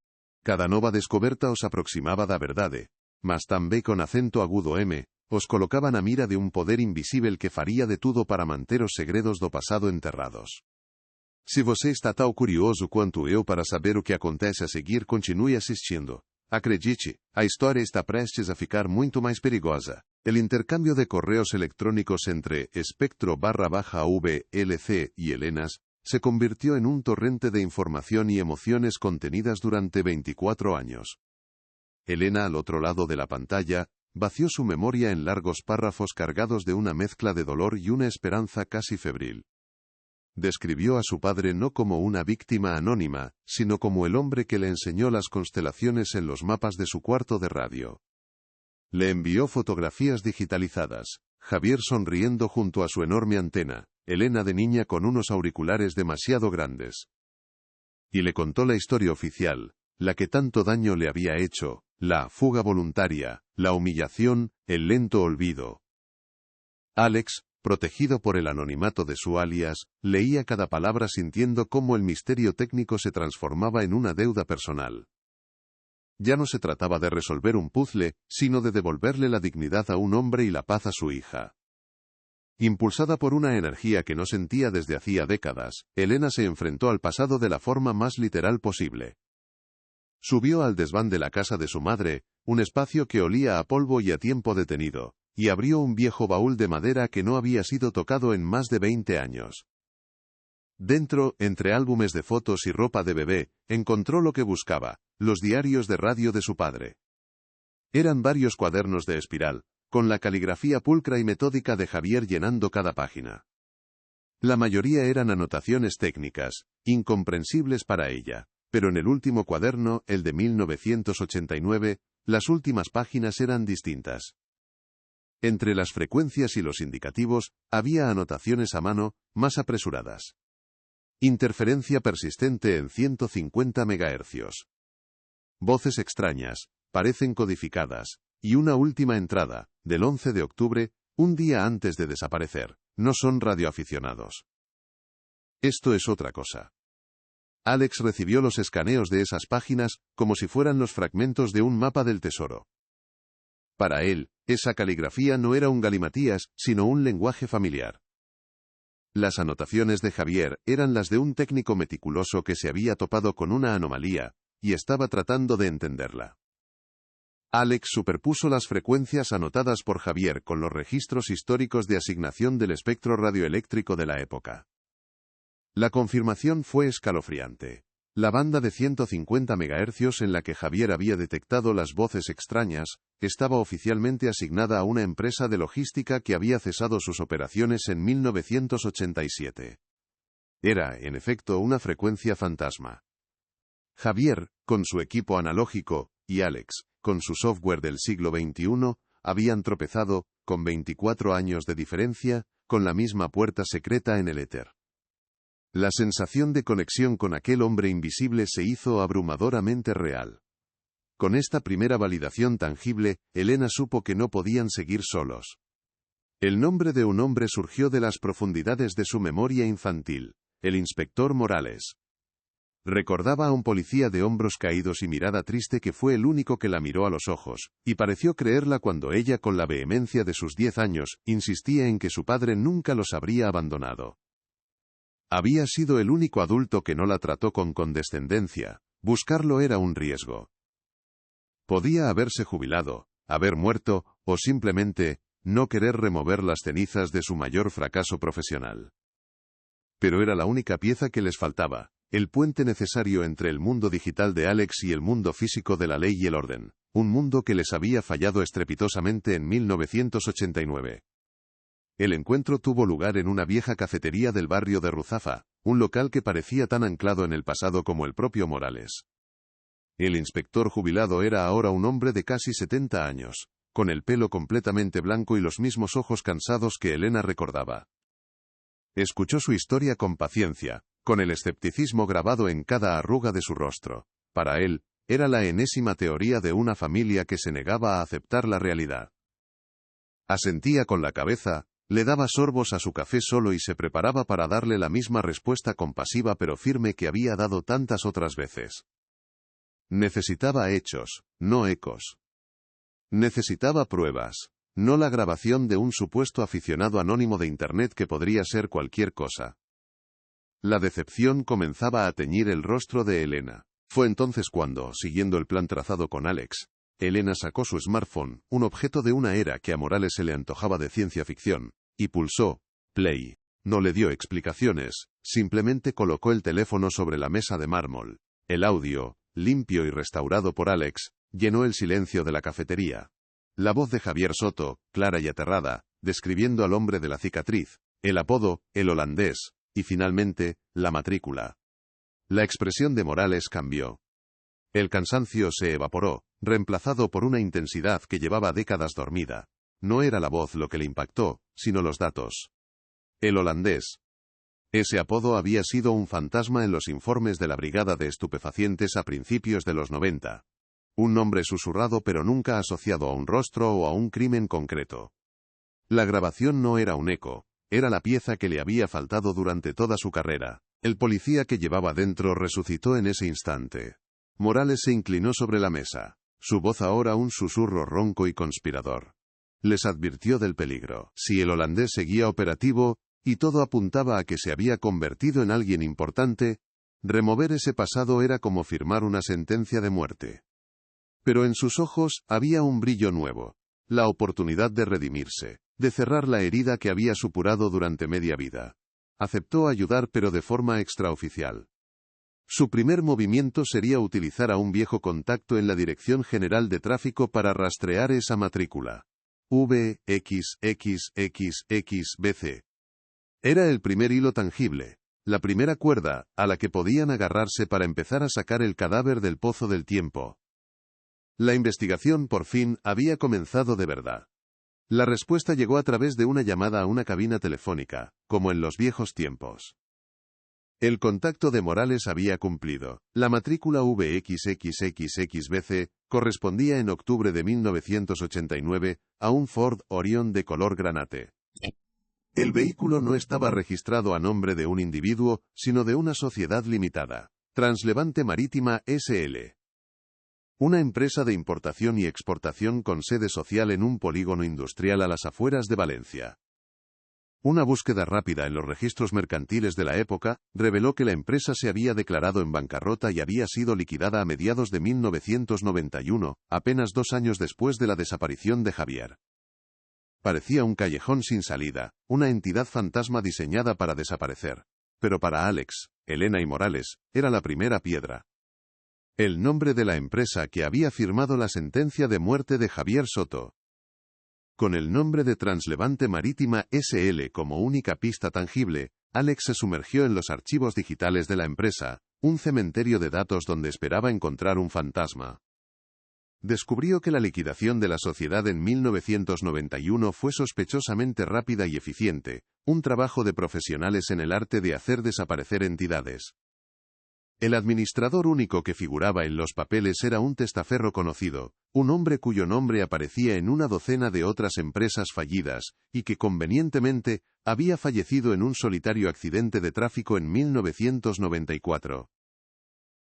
Cada nova descoberta os aproximaba da verdade, mas também con acento agudo os colocaba na mira de un poder invisível que faría de tudo para manter os segredos do passado enterrados. Se você está tão curioso quanto eu para saber o que acontece a seguir, continue assistindo. Acredite, a história está prestes a ficar muito mais perigosa. El intercambio de correos electrónicos entre Espectro_VLC y Elenas se convirtió en un torrente de información y emociones contenidas durante 24 años. Elena, al otro lado de la pantalla, vació su memoria en largos párrafos cargados de una mezcla de dolor y una esperanza casi febril. Describió a su padre no como una víctima anónima, sino como el hombre que le enseñó las constelaciones en los mapas de su cuarto de radio. Le envió fotografías digitalizadas, Javier sonriendo junto a su enorme antena, Elena de niña con unos auriculares demasiado grandes. Y le contó la historia oficial, la que tanto daño le había hecho, la fuga voluntaria, la humillación, el lento olvido. Alex, protegido por el anonimato de su alias, leía cada palabra sintiendo cómo el misterio técnico se transformaba en una deuda personal. Ya no se trataba de resolver un puzzle, sino de devolverle la dignidad a un hombre y la paz a su hija. Impulsada por una energía que no sentía desde hacía décadas, Elena se enfrentó al pasado de la forma más literal posible. Subió al desván de la casa de su madre, un espacio que olía a polvo y a tiempo detenido, y abrió un viejo baúl de madera que no había sido tocado en más de 20 años. Dentro, entre álbumes de fotos y ropa de bebé, encontró lo que buscaba, los diarios de radio de su padre. Eran varios cuadernos de espiral, con la caligrafía pulcra y metódica de Javier llenando cada página. La mayoría eran anotaciones técnicas, incomprensibles para ella, pero en el último cuaderno, el de 1989, las últimas páginas eran distintas. Entre las frecuencias y los indicativos, había anotaciones a mano, más apresuradas. Interferencia persistente en 150 MHz. Voces extrañas, parecen codificadas, y una última entrada, del 11 de octubre, un día antes de desaparecer, no son radioaficionados. Esto es otra cosa. Alex recibió los escaneos de esas páginas, como si fueran los fragmentos de un mapa del tesoro. Para él, esa caligrafía no era un galimatías, sino un lenguaje familiar. Las anotaciones de Javier eran las de un técnico meticuloso que se había topado con una anomalía, y estaba tratando de entenderla. Alex superpuso las frecuencias anotadas por Javier con los registros históricos de asignación del espectro radioeléctrico de la época. La confirmación fue escalofriante. La banda de 150 MHz en la que Javier había detectado las voces extrañas, estaba oficialmente asignada a una empresa de logística que había cesado sus operaciones en 1987. Era, en efecto, una frecuencia fantasma. Javier, con su equipo analógico, y Alex, con su software del siglo XXI, habían tropezado, con 24 años de diferencia, con la misma puerta secreta en el éter. La sensación de conexión con aquel hombre invisible se hizo abrumadoramente real. Con esta primera validación tangible, Elena supo que no podían seguir solos. El nombre de un hombre surgió de las profundidades de su memoria infantil, el inspector Morales. Recordaba a un policía de hombros caídos y mirada triste que fue el único que la miró a los ojos, y pareció creerla cuando ella, con la vehemencia de sus 10 años, insistía en que su padre nunca los habría abandonado. Había sido el único adulto que no la trató con condescendencia. Buscarlo era un riesgo. Podía haberse jubilado, haber muerto, o simplemente, no querer remover las cenizas de su mayor fracaso profesional. Pero era la única pieza que les faltaba, el puente necesario entre el mundo digital de Alex y el mundo físico de la ley y el orden, un mundo que les había fallado estrepitosamente en 1989. El encuentro tuvo lugar en una vieja cafetería del barrio de Ruzafa, un local que parecía tan anclado en el pasado como el propio Morales. El inspector jubilado era ahora un hombre de casi 70 años, con el pelo completamente blanco y los mismos ojos cansados que Elena recordaba. Escuchó su historia con paciencia, con el escepticismo grabado en cada arruga de su rostro. Para él, era la enésima teoría de una familia que se negaba a aceptar la realidad. Asentía con la cabeza, le daba sorbos a su café solo y se preparaba para darle la misma respuesta compasiva pero firme que había dado tantas otras veces. Necesitaba hechos, no ecos. Necesitaba pruebas, no la grabación de un supuesto aficionado anónimo de Internet que podría ser cualquier cosa. La decepción comenzaba a teñir el rostro de Elena. Fue entonces cuando, siguiendo el plan trazado con Alex, Elena sacó su smartphone, un objeto de una era que a Morales se le antojaba de ciencia ficción, y pulsó play. No le dio explicaciones, simplemente colocó el teléfono sobre la mesa de mármol. El audio, limpio y restaurado por Alex, llenó el silencio de la cafetería. La voz de Javier Soto, clara y aterrada, describiendo al hombre de la cicatriz, el apodo, el holandés, y finalmente, la matrícula. La expresión de Morales cambió. El cansancio se evaporó, reemplazado por una intensidad que llevaba décadas dormida. No era la voz lo que le impactó, sino los datos. El holandés. Ese apodo había sido un fantasma en los informes de la Brigada de Estupefacientes a principios de los 90. Un nombre susurrado pero nunca asociado a un rostro o a un crimen concreto. La grabación no era un eco, era la pieza que le había faltado durante toda su carrera. El policía que llevaba dentro resucitó en ese instante. Morales se inclinó sobre la mesa. Su voz ahora un susurro ronco y conspirador. Les advirtió del peligro. Si el holandés seguía operativo, y todo apuntaba a que se había convertido en alguien importante, remover ese pasado era como firmar una sentencia de muerte. Pero en sus ojos había un brillo nuevo, la oportunidad de redimirse, de cerrar la herida que había supurado durante media vida. Aceptó ayudar pero de forma extraoficial. Su primer movimiento sería utilizar a un viejo contacto en la Dirección General de Tráfico para rastrear esa matrícula. VXXXXBC. Era el primer hilo tangible, la primera cuerda, a la que podían agarrarse para empezar a sacar el cadáver del pozo del tiempo. La investigación, por fin, había comenzado de verdad. La respuesta llegó a través de una llamada a una cabina telefónica, como en los viejos tiempos. El contacto de Morales había cumplido. La matrícula VXXXXBC correspondía en octubre de 1989 a un Ford Orion de color granate. El vehículo no estaba registrado a nombre de un individuo, sino de una sociedad limitada, Translevante Marítima S.L. Una empresa de importación y exportación con sede social en un polígono industrial a las afueras de Valencia. Una búsqueda rápida en los registros mercantiles de la época reveló que la empresa se había declarado en bancarrota y había sido liquidada a mediados de 1991, apenas 2 años después de la desaparición de Javier. Parecía un callejón sin salida, una entidad fantasma diseñada para desaparecer. Pero para Alex, Elena y Morales, era la primera piedra. El nombre de la empresa que había firmado la sentencia de muerte de Javier Soto. Con el nombre de Translevante Marítima S.L. como única pista tangible, Alex se sumergió en los archivos digitales de la empresa, un cementerio de datos donde esperaba encontrar un fantasma. Descubrió que la liquidación de la sociedad en 1991 fue sospechosamente rápida y eficiente, un trabajo de profesionales en el arte de hacer desaparecer entidades. El administrador único que figuraba en los papeles era un testaferro conocido, un hombre cuyo nombre aparecía en una docena de otras empresas fallidas, y que convenientemente había fallecido en un solitario accidente de tráfico en 1994.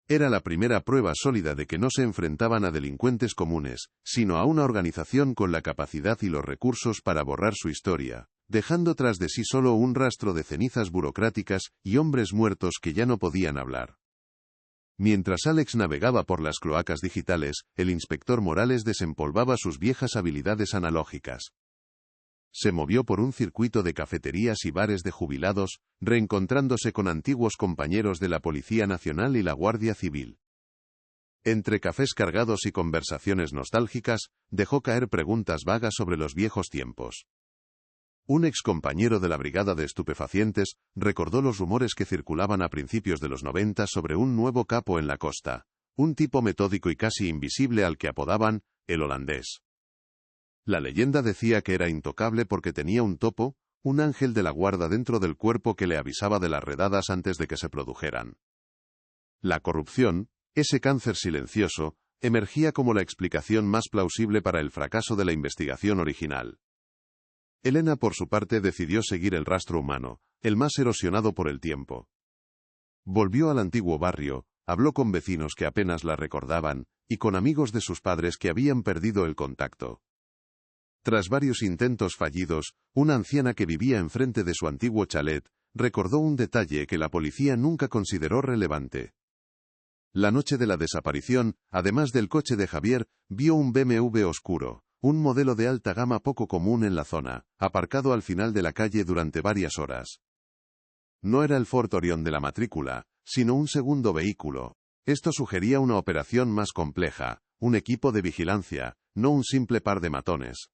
Era la primera prueba sólida de que no se enfrentaban a delincuentes comunes, sino a una organización con la capacidad y los recursos para borrar su historia, dejando tras de sí solo un rastro de cenizas burocráticas y hombres muertos que ya no podían hablar. Mientras Alex navegaba por las cloacas digitales, el inspector Morales desempolvaba sus viejas habilidades analógicas. Se movió por un circuito de cafeterías y bares de jubilados, reencontrándose con antiguos compañeros de la Policía Nacional y la Guardia Civil. Entre cafés cargados y conversaciones nostálgicas, dejó caer preguntas vagas sobre los viejos tiempos. Un excompañero de la Brigada de Estupefacientes recordó los rumores que circulaban a principios de los 90 sobre un nuevo capo en la costa, un tipo metódico y casi invisible al que apodaban el holandés. La leyenda decía que era intocable porque tenía un topo, un ángel de la guarda dentro del cuerpo que le avisaba de las redadas antes de que se produjeran. La corrupción, ese cáncer silencioso, emergía como la explicación más plausible para el fracaso de la investigación original. Elena, por su parte, decidió seguir el rastro humano, el más erosionado por el tiempo. Volvió al antiguo barrio, habló con vecinos que apenas la recordaban, y con amigos de sus padres que habían perdido el contacto. Tras varios intentos fallidos, una anciana que vivía enfrente de su antiguo chalet, recordó un detalle que la policía nunca consideró relevante. La noche de la desaparición, además del coche de Javier, vio un BMW oscuro, un modelo de alta gama poco común en la zona, aparcado al final de la calle durante varias horas. No era el Ford Orion de la matrícula, sino un segundo vehículo. Esto sugería una operación más compleja, un equipo de vigilancia, no un simple par de matones.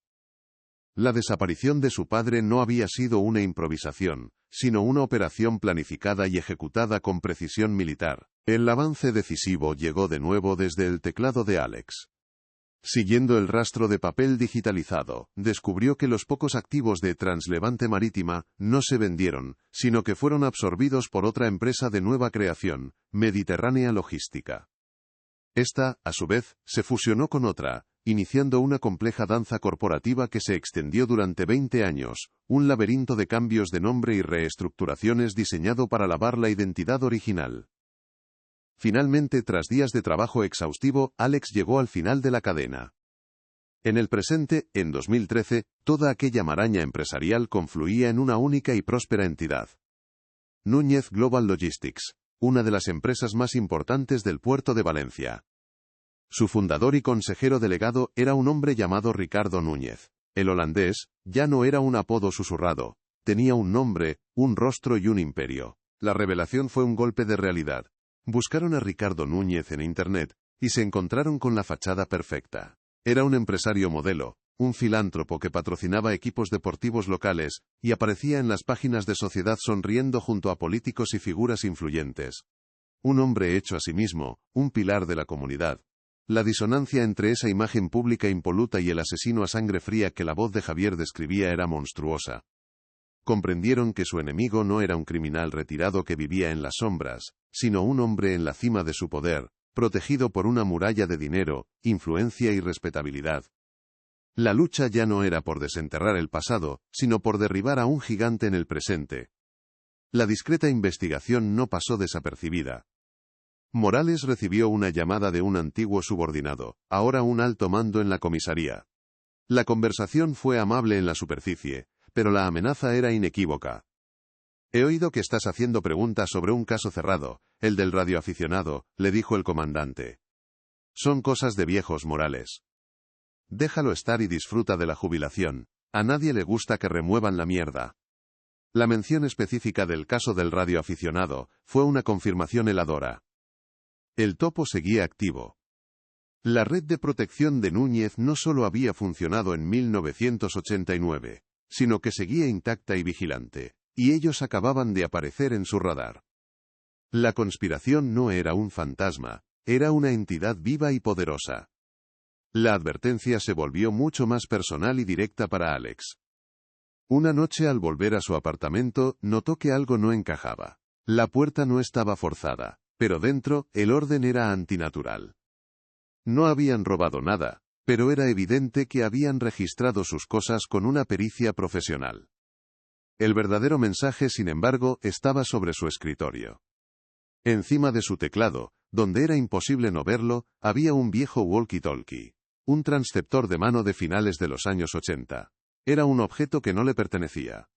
La desaparición de su padre no había sido una improvisación, sino una operación planificada y ejecutada con precisión militar. El avance decisivo llegó de nuevo desde el teclado de Alex. Siguiendo el rastro de papel digitalizado, descubrió que los pocos activos de Translevante Marítima no se vendieron, sino que fueron absorbidos por otra empresa de nueva creación, Mediterránea Logística. Esta, a su vez, se fusionó con otra, iniciando una compleja danza corporativa que se extendió durante 20 años, un laberinto de cambios de nombre y reestructuraciones diseñado para lavar la identidad original. Finalmente, tras días de trabajo exhaustivo, Alex llegó al final de la cadena. En el presente, en 2013, toda aquella maraña empresarial confluía en una única y próspera entidad. Núñez Global Logistics, una de las empresas más importantes del puerto de Valencia. Su fundador y consejero delegado era un hombre llamado Ricardo Núñez. El holandés ya no era un apodo susurrado, tenía un nombre, un rostro y un imperio. La revelación fue un golpe de realidad. Buscaron a Ricardo Núñez en Internet y se encontraron con la fachada perfecta. Era un empresario modelo, un filántropo que patrocinaba equipos deportivos locales y aparecía en las páginas de Sociedad sonriendo junto a políticos y figuras influyentes. Un hombre hecho a sí mismo, un pilar de la comunidad. La disonancia entre esa imagen pública impoluta y el asesino a sangre fría que la voz de Javier describía era monstruosa. Comprendieron que su enemigo no era un criminal retirado que vivía en las sombras, sino un hombre en la cima de su poder, protegido por una muralla de dinero, influencia y respetabilidad. La lucha ya no era por desenterrar el pasado, sino por derribar a un gigante en el presente. La discreta investigación no pasó desapercibida. Morales recibió una llamada de un antiguo subordinado, ahora un alto mando en la comisaría. La conversación fue amable en la superficie, pero la amenaza era inequívoca. He oído que estás haciendo preguntas sobre un caso cerrado, el del radioaficionado, le dijo el comandante. Son cosas de viejos, Morales. Déjalo estar y disfruta de la jubilación. A nadie le gusta que remuevan la mierda. La mención específica del caso del radioaficionado fue una confirmación heladora. El topo seguía activo. La red de protección de Núñez no solo había funcionado en 1989, sino que seguía intacta y vigilante, y ellos acababan de aparecer en su radar. La conspiración no era un fantasma, era una entidad viva y poderosa. La advertencia se volvió mucho más personal y directa para Alex. Una noche al volver a su apartamento, notó que algo no encajaba. La puerta no estaba forzada, pero dentro, el orden era antinatural. No habían robado nada, pero era evidente que habían registrado sus cosas con una pericia profesional. El verdadero mensaje, sin embargo, estaba sobre su escritorio. Encima de su teclado, donde era imposible no verlo, había un viejo walkie-talkie, un transceptor de mano de finales de los años 80. Era un objeto que no le pertenecía.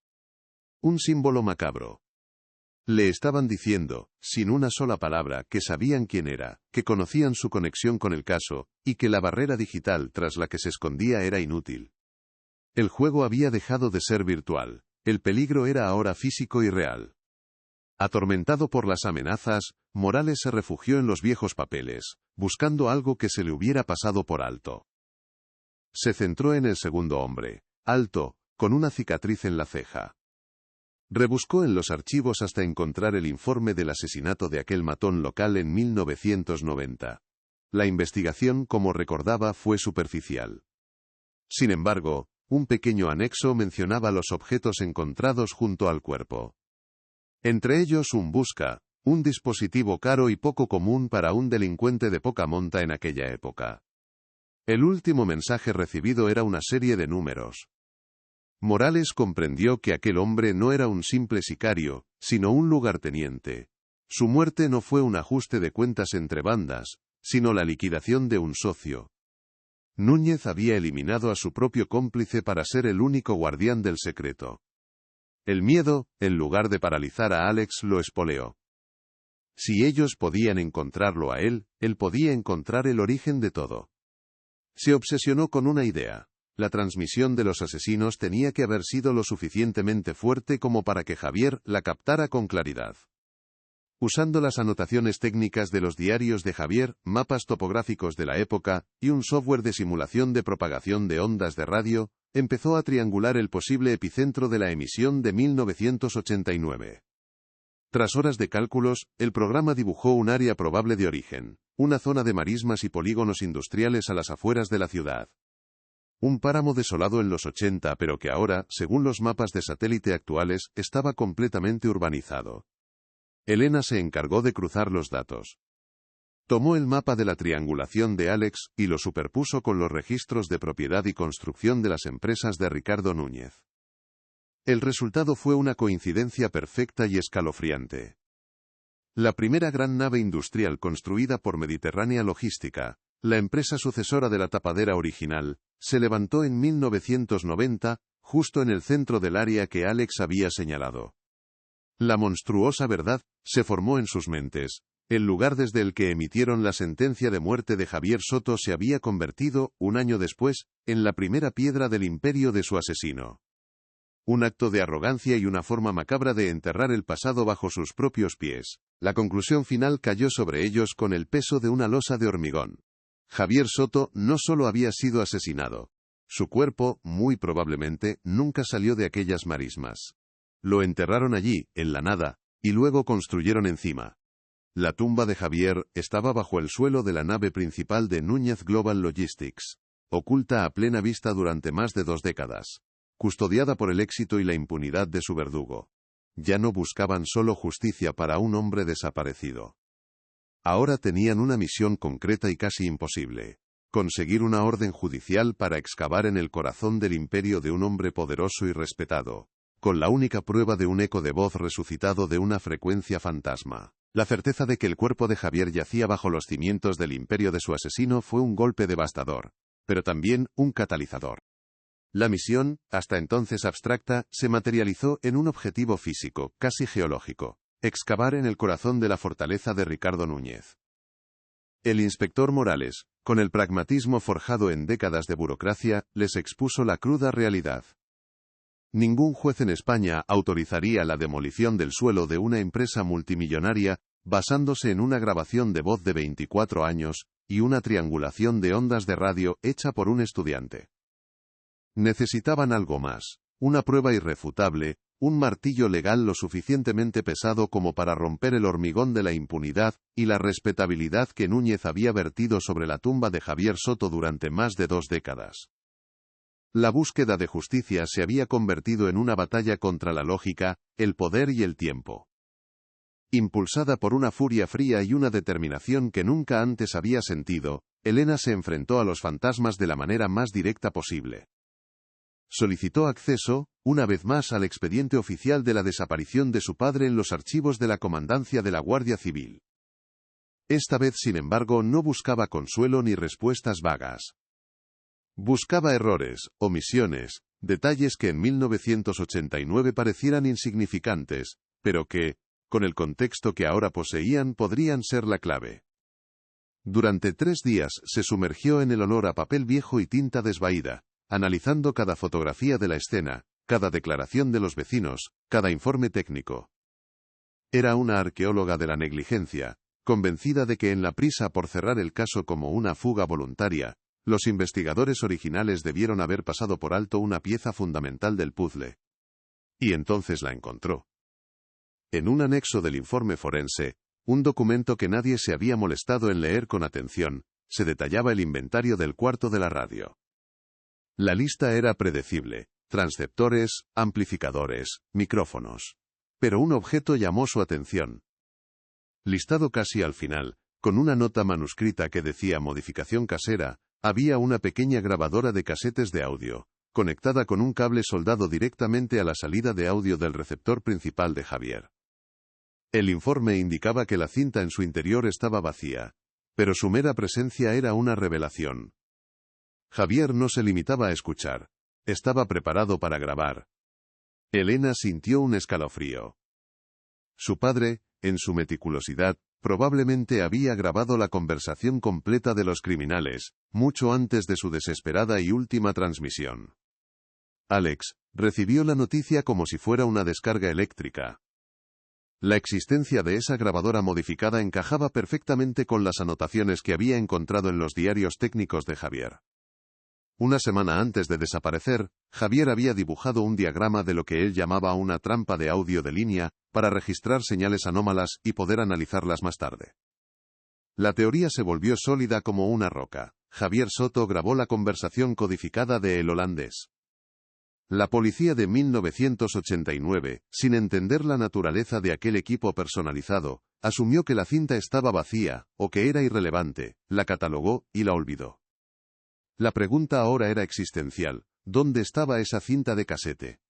Un símbolo macabro. Le estaban diciendo, sin una sola palabra, que sabían quién era, que conocían su conexión con el caso, y que la barrera digital tras la que se escondía era inútil. El juego había dejado de ser virtual, el peligro era ahora físico y real. Atormentado por las amenazas, Morales se refugió en los viejos papeles, buscando algo que se le hubiera pasado por alto. Se centró en el segundo hombre, alto, con una cicatriz en la ceja. Rebuscó en los archivos hasta encontrar el informe del asesinato de aquel matón local en 1990. La investigación, como recordaba, fue superficial. Sin embargo, un pequeño anexo mencionaba los objetos encontrados junto al cuerpo. Entre ellos un busca, un dispositivo caro y poco común para un delincuente de poca monta en aquella época. El último mensaje recibido era una serie de números. Morales comprendió que aquel hombre no era un simple sicario, sino un lugarteniente. Su muerte no fue un ajuste de cuentas entre bandas, sino la liquidación de un socio. Núñez había eliminado a su propio cómplice para ser el único guardián del secreto. El miedo, en lugar de paralizar a Alex, lo espoleó. Si ellos podían encontrarlo a él podía encontrar el origen de todo. Se obsesionó con una idea. La transmisión de los asesinos tenía que haber sido lo suficientemente fuerte como para que Javier la captara con claridad. Usando las anotaciones técnicas de los diarios de Javier, mapas topográficos de la época, y un software de simulación de propagación de ondas de radio, empezó a triangular el posible epicentro de la emisión de 1989. Tras horas de cálculos, el programa dibujó un área probable de origen, una zona de marismas y polígonos industriales a las afueras de la ciudad. Un páramo desolado en los 80 pero que ahora, según los mapas de satélite actuales, estaba completamente urbanizado. Elena se encargó de cruzar los datos. Tomó el mapa de la triangulación de Alex y lo superpuso con los registros de propiedad y construcción de las empresas de Ricardo Núñez. El resultado fue una coincidencia perfecta y escalofriante. La primera gran nave industrial construida por Mediterránea Logística, la empresa sucesora de la tapadera original, se levantó en 1990, justo en el centro del área que Alex había señalado. La monstruosa verdad se formó en sus mentes. El lugar desde el que emitieron la sentencia de muerte de Javier Soto se había convertido, un año después, en la primera piedra del imperio de su asesino. Un acto de arrogancia y una forma macabra de enterrar el pasado bajo sus propios pies. La conclusión final cayó sobre ellos con el peso de una losa de hormigón. Javier Soto no solo había sido asesinado. Su cuerpo, muy probablemente, nunca salió de aquellas marismas. Lo enterraron allí, en la nada, y luego construyeron encima. La tumba de Javier estaba bajo el suelo de la nave principal de Núñez Global Logistics, oculta a plena vista durante más de 2 décadas, custodiada por el éxito y la impunidad de su verdugo. Ya no buscaban solo justicia para un hombre desaparecido. Ahora tenían una misión concreta y casi imposible: conseguir una orden judicial para excavar en el corazón del imperio de un hombre poderoso y respetado, con la única prueba de un eco de voz resucitado de una frecuencia fantasma. La certeza de que el cuerpo de Javier yacía bajo los cimientos del imperio de su asesino fue un golpe devastador, pero también un catalizador. La misión, hasta entonces abstracta, se materializó en un objetivo físico, casi geológico: excavar en el corazón de la fortaleza de Ricardo Núñez. El inspector Morales, con el pragmatismo forjado en décadas de burocracia, les expuso la cruda realidad. Ningún juez en España autorizaría la demolición del suelo de una empresa multimillonaria basándose en una grabación de voz de 24 años y una triangulación de ondas de radio hecha por un estudiante. Necesitaban algo más, una prueba irrefutable, un martillo legal lo suficientemente pesado como para romper el hormigón de la impunidad y la respetabilidad que Núñez había vertido sobre la tumba de Javier Soto durante más de 2 décadas. La búsqueda de justicia se había convertido en una batalla contra la lógica, el poder y el tiempo. Impulsada por una furia fría y una determinación que nunca antes había sentido, Elena se enfrentó a los fantasmas de la manera más directa posible. Solicitó acceso, una vez más, al expediente oficial de la desaparición de su padre en los archivos de la Comandancia de la Guardia Civil. Esta vez, sin embargo, no buscaba consuelo ni respuestas vagas. Buscaba errores, omisiones, detalles que en 1989 parecieran insignificantes, pero que, con el contexto que ahora poseían, podrían ser la clave. Durante 3 días se sumergió en el olor a papel viejo y tinta desvaída, analizando cada fotografía de la escena, cada declaración de los vecinos, cada informe técnico. Era una arqueóloga de la negligencia, convencida de que en la prisa por cerrar el caso como una fuga voluntaria, los investigadores originales debieron haber pasado por alto una pieza fundamental del puzzle. Y entonces la encontró. En un anexo del informe forense, un documento que nadie se había molestado en leer con atención, se detallaba el inventario del cuarto de la radio. La lista era predecible: transceptores, amplificadores, micrófonos. Pero un objeto llamó su atención. Listado casi al final, con una nota manuscrita que decía modificación casera, había una pequeña grabadora de casetes de audio, conectada con un cable soldado directamente a la salida de audio del receptor principal de Javier. El informe indicaba que la cinta en su interior estaba vacía, pero su mera presencia era una revelación. Javier no se limitaba a escuchar, estaba preparado para grabar. Elena sintió un escalofrío. Su padre, en su meticulosidad, probablemente había grabado la conversación completa de los criminales, mucho antes de su desesperada y última transmisión. Alex recibió la noticia como si fuera una descarga eléctrica. La existencia de esa grabadora modificada encajaba perfectamente con las anotaciones que había encontrado en los diarios técnicos de Javier. Una semana antes de desaparecer, Javier había dibujado un diagrama de lo que él llamaba una trampa de audio de línea, para registrar señales anómalas y poder analizarlas más tarde. La teoría se volvió sólida como una roca. Javier Soto grabó la conversación codificada de El Holandés. La policía de 1989, sin entender la naturaleza de aquel equipo personalizado, asumió que la cinta estaba vacía, o que era irrelevante, la catalogó y la olvidó. La pregunta ahora era existencial: ¿dónde estaba esa cinta de casete?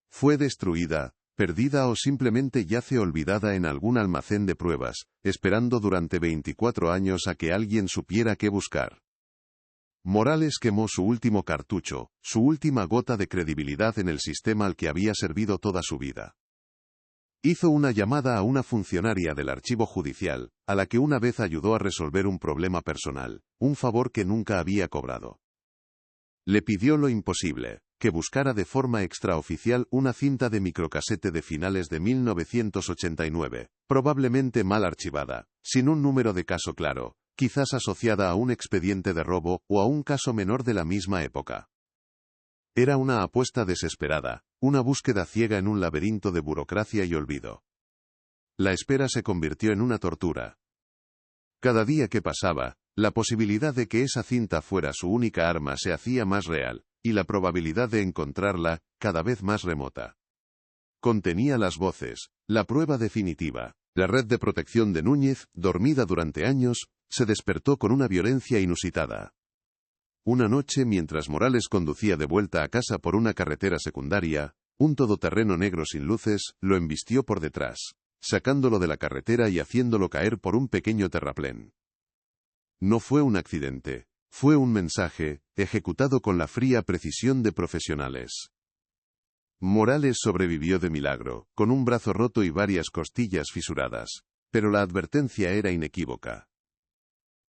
¿Fue destruida, perdida o simplemente yace olvidada en algún almacén de pruebas, esperando durante 24 años a que alguien supiera qué buscar? Morales quemó su último cartucho, su última gota de credibilidad en el sistema al que había servido toda su vida. Hizo una llamada a una funcionaria del archivo judicial, a la que una vez ayudó a resolver un problema personal, un favor que nunca había cobrado. Le pidió lo imposible: que buscara de forma extraoficial una cinta de microcasete de finales de 1989, probablemente mal archivada, sin un número de caso claro, quizás asociada a un expediente de robo o a un caso menor de la misma época. Era una apuesta desesperada, una búsqueda ciega en un laberinto de burocracia y olvido. La espera se convirtió en una tortura. Cada día que pasaba, la posibilidad de que esa cinta fuera su única arma se hacía más real, y la probabilidad de encontrarla, cada vez más remota. Contenía las voces, la prueba definitiva. La red de protección de Núñez, dormida durante años, se despertó con una violencia inusitada. Una noche, mientras Morales conducía de vuelta a casa por una carretera secundaria, un todoterreno negro sin luces lo embistió por detrás, sacándolo de la carretera y haciéndolo caer por un pequeño terraplén. No fue un accidente, fue un mensaje, ejecutado con la fría precisión de profesionales. Morales sobrevivió de milagro, con un brazo roto y varias costillas fisuradas, pero la advertencia era inequívoca.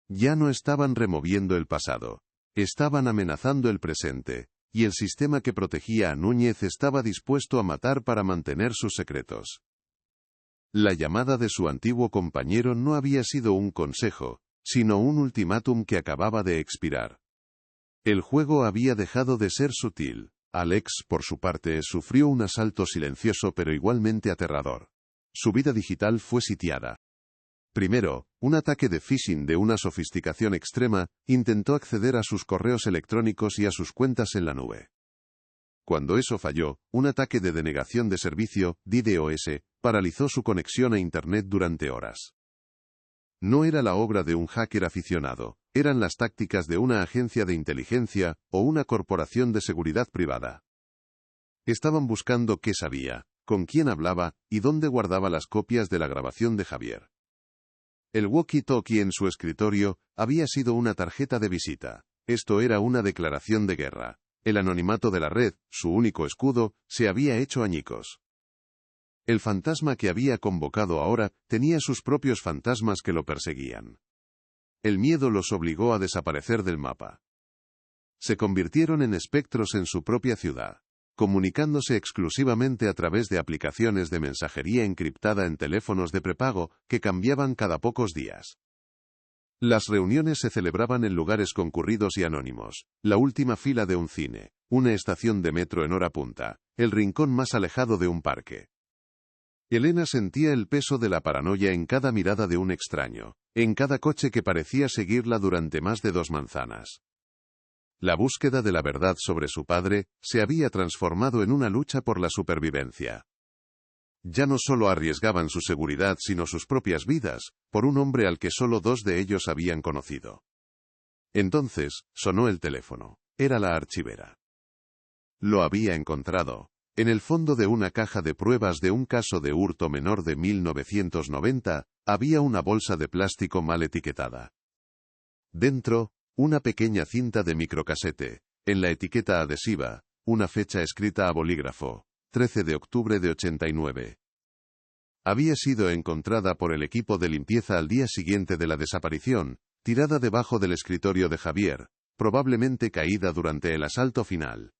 Ya no estaban removiendo el pasado, estaban amenazando el presente, y el sistema que protegía a Núñez estaba dispuesto a matar para mantener sus secretos. La llamada de su antiguo compañero no había sido un consejo, sino un ultimátum que acababa de expirar. El juego había dejado de ser sutil. Alex, por su parte, sufrió un asalto silencioso pero igualmente aterrador. Su vida digital fue sitiada. Primero, un ataque de phishing de una sofisticación extrema intentó acceder a sus correos electrónicos y a sus cuentas en la nube. Cuando eso falló, un ataque de denegación de servicio, DDoS, paralizó su conexión a Internet durante horas. No era la obra de un hacker aficionado, eran las tácticas de una agencia de inteligencia o una corporación de seguridad privada. Estaban buscando qué sabía, con quién hablaba y dónde guardaba las copias de la grabación de Javier. El walkie-talkie en su escritorio había sido una tarjeta de visita. Esto era una declaración de guerra. El anonimato de la red, su único escudo, se había hecho añicos. El fantasma que había convocado ahora tenía sus propios fantasmas que lo perseguían. El miedo los obligó a desaparecer del mapa. Se convirtieron en espectros en su propia ciudad, comunicándose exclusivamente a través de aplicaciones de mensajería encriptada en teléfonos de prepago que cambiaban cada pocos días. Las reuniones se celebraban en lugares concurridos y anónimos, la última fila de un cine, una estación de metro en hora punta, el rincón más alejado de un parque. Elena sentía el peso de la paranoia en cada mirada de un extraño, en cada coche que parecía seguirla durante más de 2 manzanas. La búsqueda de la verdad sobre su padre se había transformado en una lucha por la supervivencia. Ya no solo arriesgaban su seguridad sino sus propias vidas, por un hombre al que solo 2 de ellos habían conocido. Entonces, sonó el teléfono. Era la archivera. Lo había encontrado. En el fondo de una caja de pruebas de un caso de hurto menor de 1990, había una bolsa de plástico mal etiquetada. Dentro, una pequeña cinta de microcasete. En la etiqueta adhesiva, una fecha escrita a bolígrafo, 13 de octubre de 89. Había sido encontrada por el equipo de limpieza al día siguiente de la desaparición, tirada debajo del escritorio de Javier, probablemente caída durante el asalto final.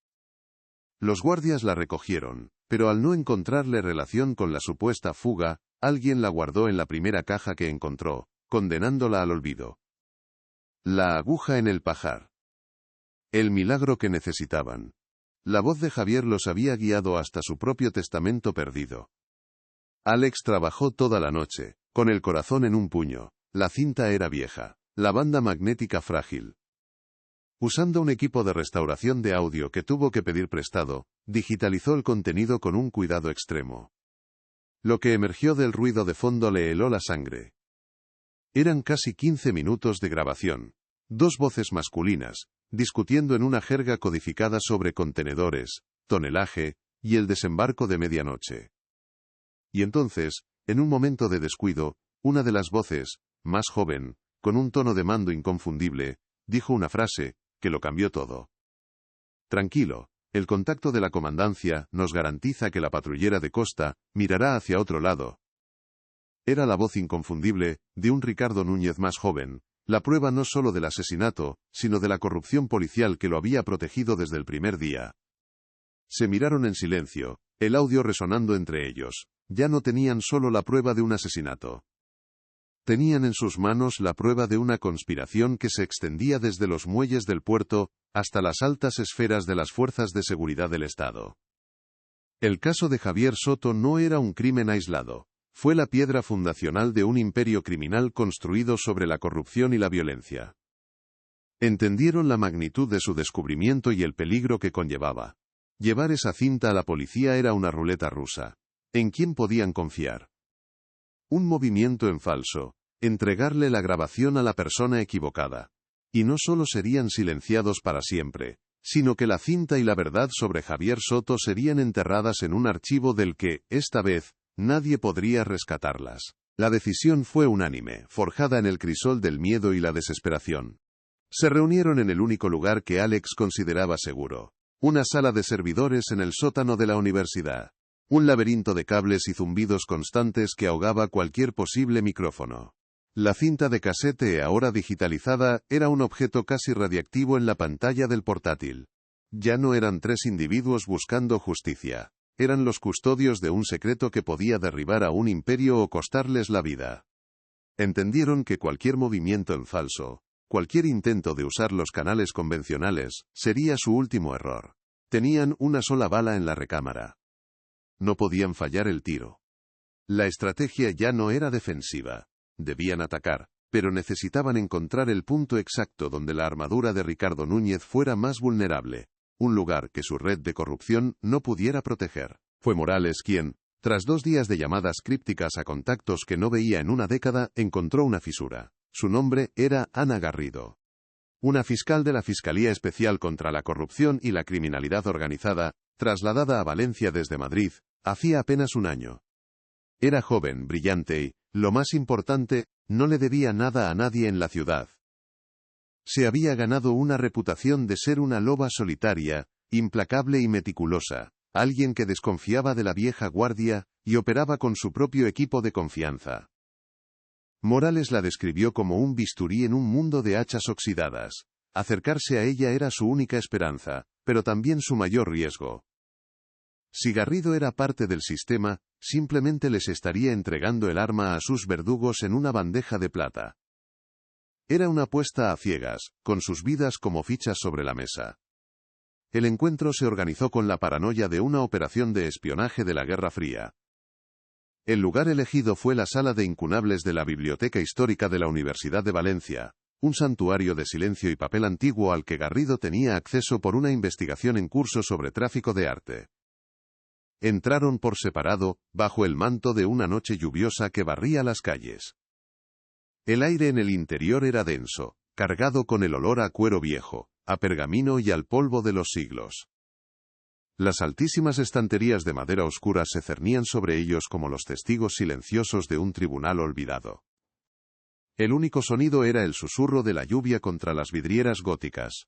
Los guardias la recogieron, pero al no encontrarle relación con la supuesta fuga, alguien la guardó en la primera caja que encontró, condenándola al olvido. La aguja en el pajar. El milagro que necesitaban. La voz de Javier los había guiado hasta su propio testamento perdido. Alex trabajó toda la noche, con el corazón en un puño. La cinta era vieja, la banda magnética frágil. Usando un equipo de restauración de audio que tuvo que pedir prestado, digitalizó el contenido con un cuidado extremo. Lo que emergió del ruido de fondo le heló la sangre. Eran casi 15 minutos de grabación. Dos voces masculinas, discutiendo en una jerga codificada sobre contenedores, tonelaje y el desembarco de medianoche. Y entonces, en un momento de descuido, una de las voces, más joven, con un tono de mando inconfundible, dijo una frase que lo cambió todo. Tranquilo, el contacto de la comandancia nos garantiza que la patrullera de costa mirará hacia otro lado. Era la voz inconfundible de un Ricardo Núñez más joven, la prueba no solo del asesinato, sino de la corrupción policial que lo había protegido desde el primer día. Se miraron en silencio, el audio resonando entre ellos. Ya no tenían solo la prueba de un asesinato. Tenían en sus manos la prueba de una conspiración que se extendía desde los muelles del puerto hasta las altas esferas de las fuerzas de seguridad del Estado. El caso de Javier Soto no era un crimen aislado. Fue la piedra fundacional de un imperio criminal construido sobre la corrupción y la violencia. Entendieron la magnitud de su descubrimiento y el peligro que conllevaba. Llevar esa cinta a la policía era una ruleta rusa. ¿En quién podían confiar? Un movimiento en falso, entregarle la grabación a la persona equivocada. Y no solo serían silenciados para siempre, sino que la cinta y la verdad sobre Javier Soto serían enterradas en un archivo del que, esta vez, nadie podría rescatarlas. La decisión fue unánime, forjada en el crisol del miedo y la desesperación. Se reunieron en el único lugar que Alex consideraba seguro. Una sala de servidores en el sótano de la universidad. Un laberinto de cables y zumbidos constantes que ahogaba cualquier posible micrófono. La cinta de casete, ahora digitalizada, era un objeto casi radiactivo en la pantalla del portátil. Ya no eran tres individuos buscando justicia. Eran los custodios de un secreto que podía derribar a un imperio o costarles la vida. Entendieron que cualquier movimiento en falso, cualquier intento de usar los canales convencionales, sería su último error. Tenían una sola bala en la recámara. No podían fallar el tiro. La estrategia ya no era defensiva. Debían atacar, pero necesitaban encontrar el punto exacto donde la armadura de Ricardo Núñez fuera más vulnerable, un lugar que su red de corrupción no pudiera proteger. Fue Morales quien, tras 2 días de llamadas crípticas a contactos que no veía en una década, encontró una fisura. Su nombre era Ana Garrido. Una fiscal de la Fiscalía Especial contra la Corrupción y la Criminalidad Organizada, trasladada a Valencia desde Madrid, hacía apenas un año. Era joven, brillante y, lo más importante, no le debía nada a nadie en la ciudad. Se había ganado una reputación de ser una loba solitaria, implacable y meticulosa, alguien que desconfiaba de la vieja guardia y operaba con su propio equipo de confianza. Morales la describió como un bisturí en un mundo de hachas oxidadas. Acercarse a ella era su única esperanza, pero también su mayor riesgo. Si Garrido era parte del sistema, simplemente les estaría entregando el arma a sus verdugos en una bandeja de plata. Era una apuesta a ciegas, con sus vidas como fichas sobre la mesa. El encuentro se organizó con la paranoia de una operación de espionaje de la Guerra Fría. El lugar elegido fue la sala de incunables de la Biblioteca Histórica de la Universidad de Valencia, un santuario de silencio y papel antiguo al que Garrido tenía acceso por una investigación en curso sobre tráfico de arte. Entraron por separado, bajo el manto de una noche lluviosa que barría las calles. El aire en el interior era denso, cargado con el olor a cuero viejo, a pergamino y al polvo de los siglos. Las altísimas estanterías de madera oscura se cernían sobre ellos como los testigos silenciosos de un tribunal olvidado. El único sonido era el susurro de la lluvia contra las vidrieras góticas.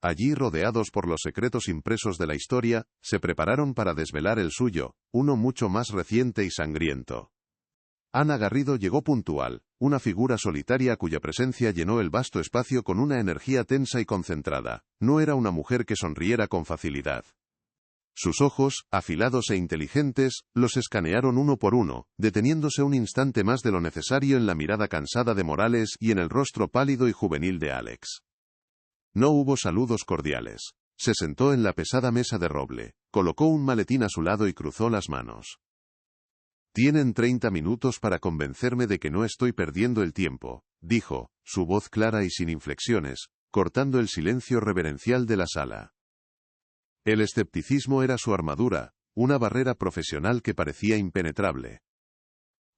Allí, rodeados por los secretos impresos de la historia, se prepararon para desvelar el suyo, uno mucho más reciente y sangriento. Ana Garrido llegó puntual, una figura solitaria cuya presencia llenó el vasto espacio con una energía tensa y concentrada. No era una mujer que sonriera con facilidad. Sus ojos, afilados e inteligentes, los escanearon uno por uno, deteniéndose un instante más de lo necesario en la mirada cansada de Morales y en el rostro pálido y juvenil de Alex. No hubo saludos cordiales. Se sentó en la pesada mesa de roble, colocó un maletín a su lado y cruzó las manos. «Tienen 30 minutos para convencerme de que no estoy perdiendo el tiempo», dijo, su voz clara y sin inflexiones, cortando el silencio reverencial de la sala. El escepticismo era su armadura, una barrera profesional que parecía impenetrable.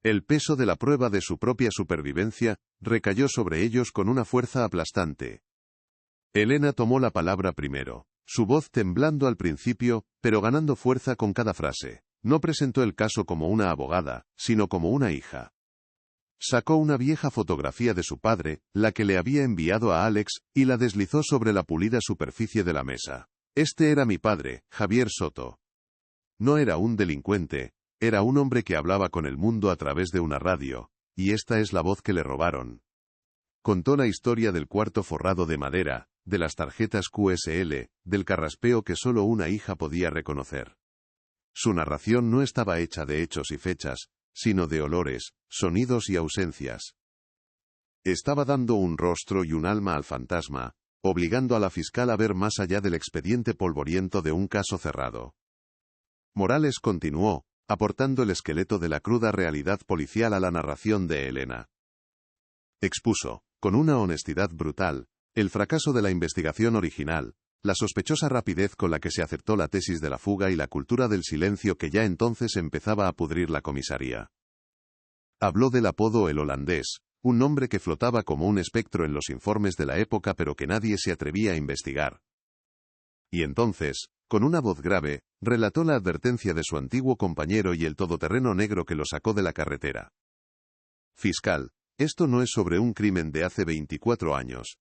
El peso de la prueba de su propia supervivencia recayó sobre ellos con una fuerza aplastante. Elena tomó la palabra primero, su voz temblando al principio, pero ganando fuerza con cada frase. No presentó el caso como una abogada, sino como una hija. Sacó una vieja fotografía de su padre, la que le había enviado a Alex, y la deslizó sobre la pulida superficie de la mesa. Este era mi padre, Javier Soto. No era un delincuente, era un hombre que hablaba con el mundo a través de una radio, y esta es la voz que le robaron. Contó la historia del cuarto forrado de madera, de las tarjetas QSL, del carraspeo que solo una hija podía reconocer. Su narración no estaba hecha de hechos y fechas, sino de olores, sonidos y ausencias. Estaba dando un rostro y un alma al fantasma, obligando a la fiscal a ver más allá del expediente polvoriento de un caso cerrado. Morales continuó, aportando el esqueleto de la cruda realidad policial a la narración de Elena. Expuso, con una honestidad brutal, el fracaso de la investigación original, la sospechosa rapidez con la que se aceptó la tesis de la fuga y la cultura del silencio que ya entonces empezaba a pudrir la comisaría. Habló del apodo el holandés, un nombre que flotaba como un espectro en los informes de la época pero que nadie se atrevía a investigar. Y entonces, con una voz grave, relató la advertencia de su antiguo compañero y el todoterreno negro que lo sacó de la carretera. Fiscal, esto no es sobre un crimen de hace 24 años.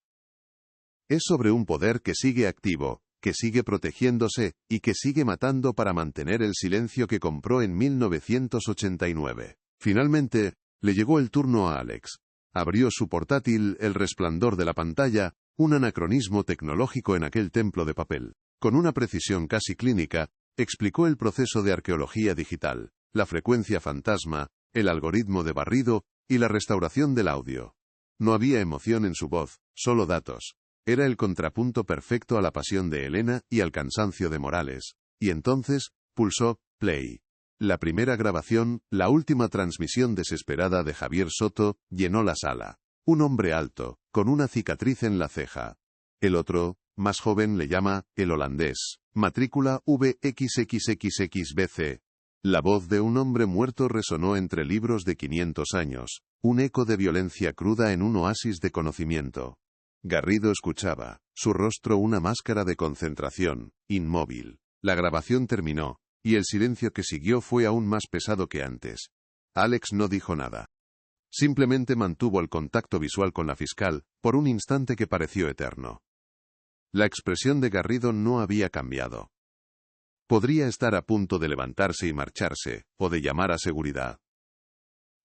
Es sobre un poder que sigue activo, que sigue protegiéndose, y que sigue matando para mantener el silencio que compró en 1989. Finalmente, le llegó el turno a Alex. Abrió su portátil, el resplandor de la pantalla, un anacronismo tecnológico en aquel templo de papel. Con una precisión casi clínica, explicó el proceso de arqueología digital, la frecuencia fantasma, el algoritmo de barrido, y la restauración del audio. No había emoción en su voz, solo datos. Era el contrapunto perfecto a la pasión de Elena y al cansancio de Morales. Y entonces, pulsó play. La primera grabación, la última transmisión desesperada de Javier Soto, llenó la sala. Un hombre alto, con una cicatriz en la ceja. El otro, más joven, le llama el holandés. Matrícula VXXXXBC. La voz de un hombre muerto resonó entre libros de 500 años, un eco de violencia cruda en un oasis de conocimiento. Garrido escuchaba, su rostro una máscara de concentración, inmóvil. La grabación terminó, y el silencio que siguió fue aún más pesado que antes. Alex no dijo nada. Simplemente mantuvo el contacto visual con la fiscal, por un instante que pareció eterno. La expresión de Garrido no había cambiado. Podría estar a punto de levantarse y marcharse, o de llamar a seguridad.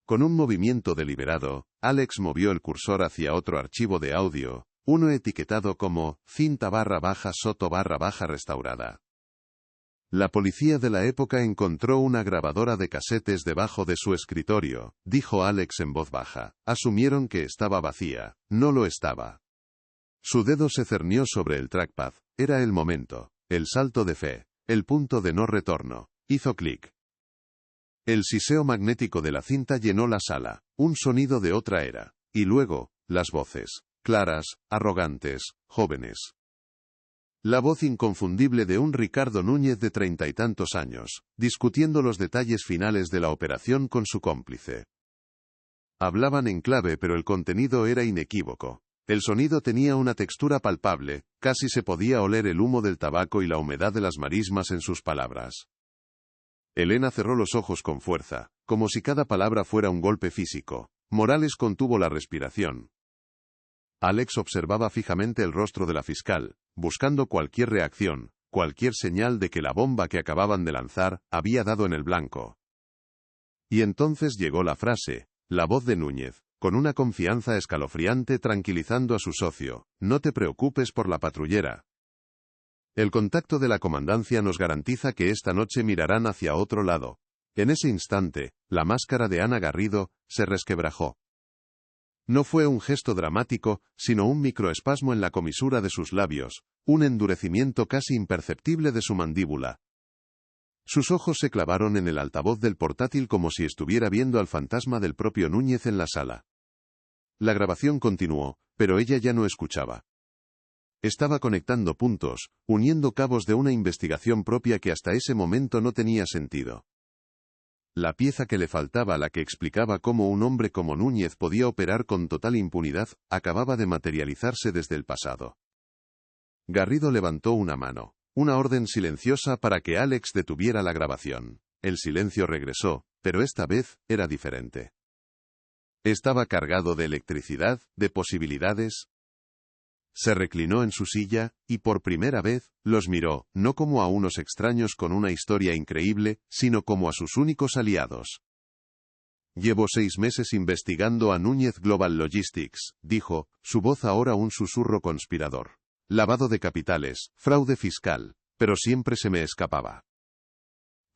Con un movimiento deliberado, Alex movió el cursor hacia otro archivo de audio, uno etiquetado como cinta_Soto_restaurada. La policía de la época encontró una grabadora de casetes debajo de su escritorio, dijo Alex en voz baja. Asumieron que estaba vacía. No lo estaba. Su dedo se cernió sobre el trackpad. Era el momento, el salto de fe, el punto de no retorno. Hizo clic. El siseo magnético de la cinta llenó la sala, un sonido de otra era. Y luego, las voces, claras, arrogantes, jóvenes. La voz inconfundible de un Ricardo Núñez de 30 y tantos años, discutiendo los detalles finales de la operación con su cómplice. Hablaban en clave pero el contenido era inequívoco. El sonido tenía una textura palpable, casi se podía oler el humo del tabaco y la humedad de las marismas en sus palabras. Elena cerró los ojos con fuerza, como si cada palabra fuera un golpe físico. Morales contuvo la respiración. Alex observaba fijamente el rostro de la fiscal, buscando cualquier reacción, cualquier señal de que la bomba que acababan de lanzar había dado en el blanco. Y entonces llegó la frase, la voz de Núñez, con una confianza escalofriante tranquilizando a su socio. No te preocupes por la patrullera. El contacto de la comandancia nos garantiza que esta noche mirarán hacia otro lado. En ese instante, la máscara de Ana Garrido se resquebrajó. No fue un gesto dramático, sino un microespasmo en la comisura de sus labios, un endurecimiento casi imperceptible de su mandíbula. Sus ojos se clavaron en el altavoz del portátil como si estuviera viendo al fantasma del propio Núñez en la sala. La grabación continuó, pero ella ya no escuchaba. Estaba conectando puntos, uniendo cabos de una investigación propia que hasta ese momento no tenía sentido. La pieza que le faltaba, la que explicaba cómo un hombre como Núñez podía operar con total impunidad, acababa de materializarse desde el pasado. Garrido levantó una mano, una orden silenciosa para que Alex detuviera la grabación. El silencio regresó, pero esta vez era diferente. Estaba cargado de electricidad, de posibilidades. Se reclinó en su silla, y por primera vez, los miró, no como a unos extraños con una historia increíble, sino como a sus únicos aliados. Llevo 6 meses investigando a Núñez Global Logistics, dijo, su voz ahora un susurro conspirador. Lavado de capitales, fraude fiscal, pero siempre se me escapaba.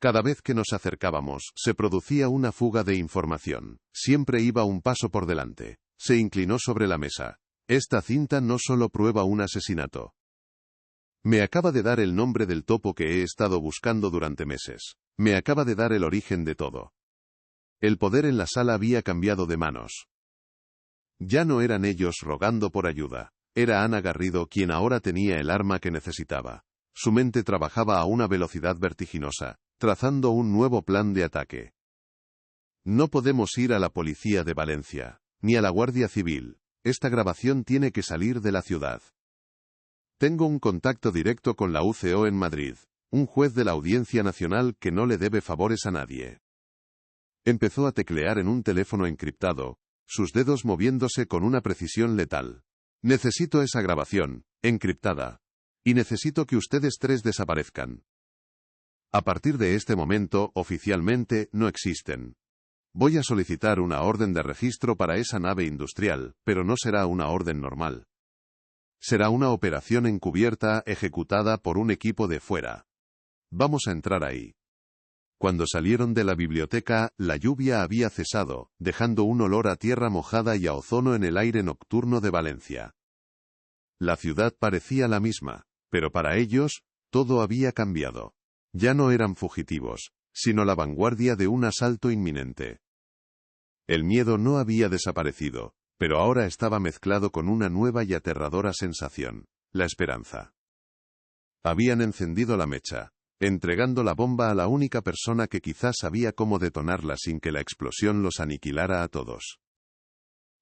Cada vez que nos acercábamos, se producía una fuga de información. Siempre iba un paso por delante. Se inclinó sobre la mesa. Esta cinta no solo prueba un asesinato. Me acaba de dar el nombre del topo que he estado buscando durante meses. Me acaba de dar el origen de todo. El poder en la sala había cambiado de manos. Ya no eran ellos rogando por ayuda. Era Ana Garrido quien ahora tenía el arma que necesitaba. Su mente trabajaba a una velocidad vertiginosa, trazando un nuevo plan de ataque. No podemos ir a la policía de Valencia, ni a la Guardia Civil. Esta grabación tiene que salir de la ciudad. Tengo un contacto directo con la UCO en Madrid, un juez de la Audiencia Nacional que no le debe favores a nadie. Empezó a teclear en un teléfono encriptado, sus dedos moviéndose con una precisión letal. Necesito esa grabación, encriptada. Y necesito que ustedes 3 desaparezcan. A partir de este momento, oficialmente, no existen. Voy a solicitar una orden de registro para esa nave industrial, pero no será una orden normal. Será una operación encubierta ejecutada por un equipo de fuera. Vamos a entrar ahí. Cuando salieron de la biblioteca, la lluvia había cesado, dejando un olor a tierra mojada y a ozono en el aire nocturno de Valencia. La ciudad parecía la misma, pero para ellos, todo había cambiado. Ya no eran fugitivos, sino la vanguardia de un asalto inminente. El miedo no había desaparecido, pero ahora estaba mezclado con una nueva y aterradora sensación, la esperanza. Habían encendido la mecha, entregando la bomba a la única persona que quizás sabía cómo detonarla sin que la explosión los aniquilara a todos.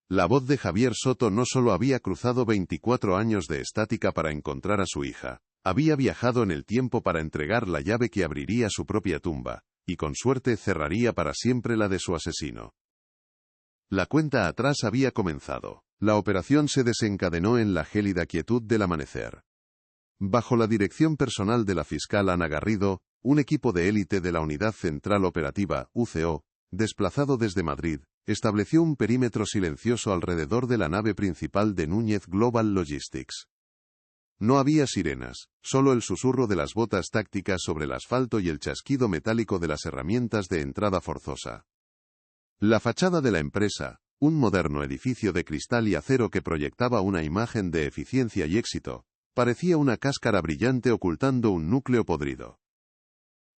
La voz de Javier Soto no solo había cruzado 24 años de estática para encontrar a su hija, había viajado en el tiempo para entregar la llave que abriría su propia tumba, y con suerte cerraría para siempre la de su asesino. La cuenta atrás había comenzado. La operación se desencadenó en la gélida quietud del amanecer. Bajo la dirección personal de la fiscal Ana Garrido, un equipo de élite de la Unidad Central Operativa, UCO, desplazado desde Madrid, estableció un perímetro silencioso alrededor de la nave principal de Núñez Global Logistics. No había sirenas, solo el susurro de las botas tácticas sobre el asfalto y el chasquido metálico de las herramientas de entrada forzosa. La fachada de la empresa, un moderno edificio de cristal y acero que proyectaba una imagen de eficiencia y éxito, parecía una cáscara brillante ocultando un núcleo podrido.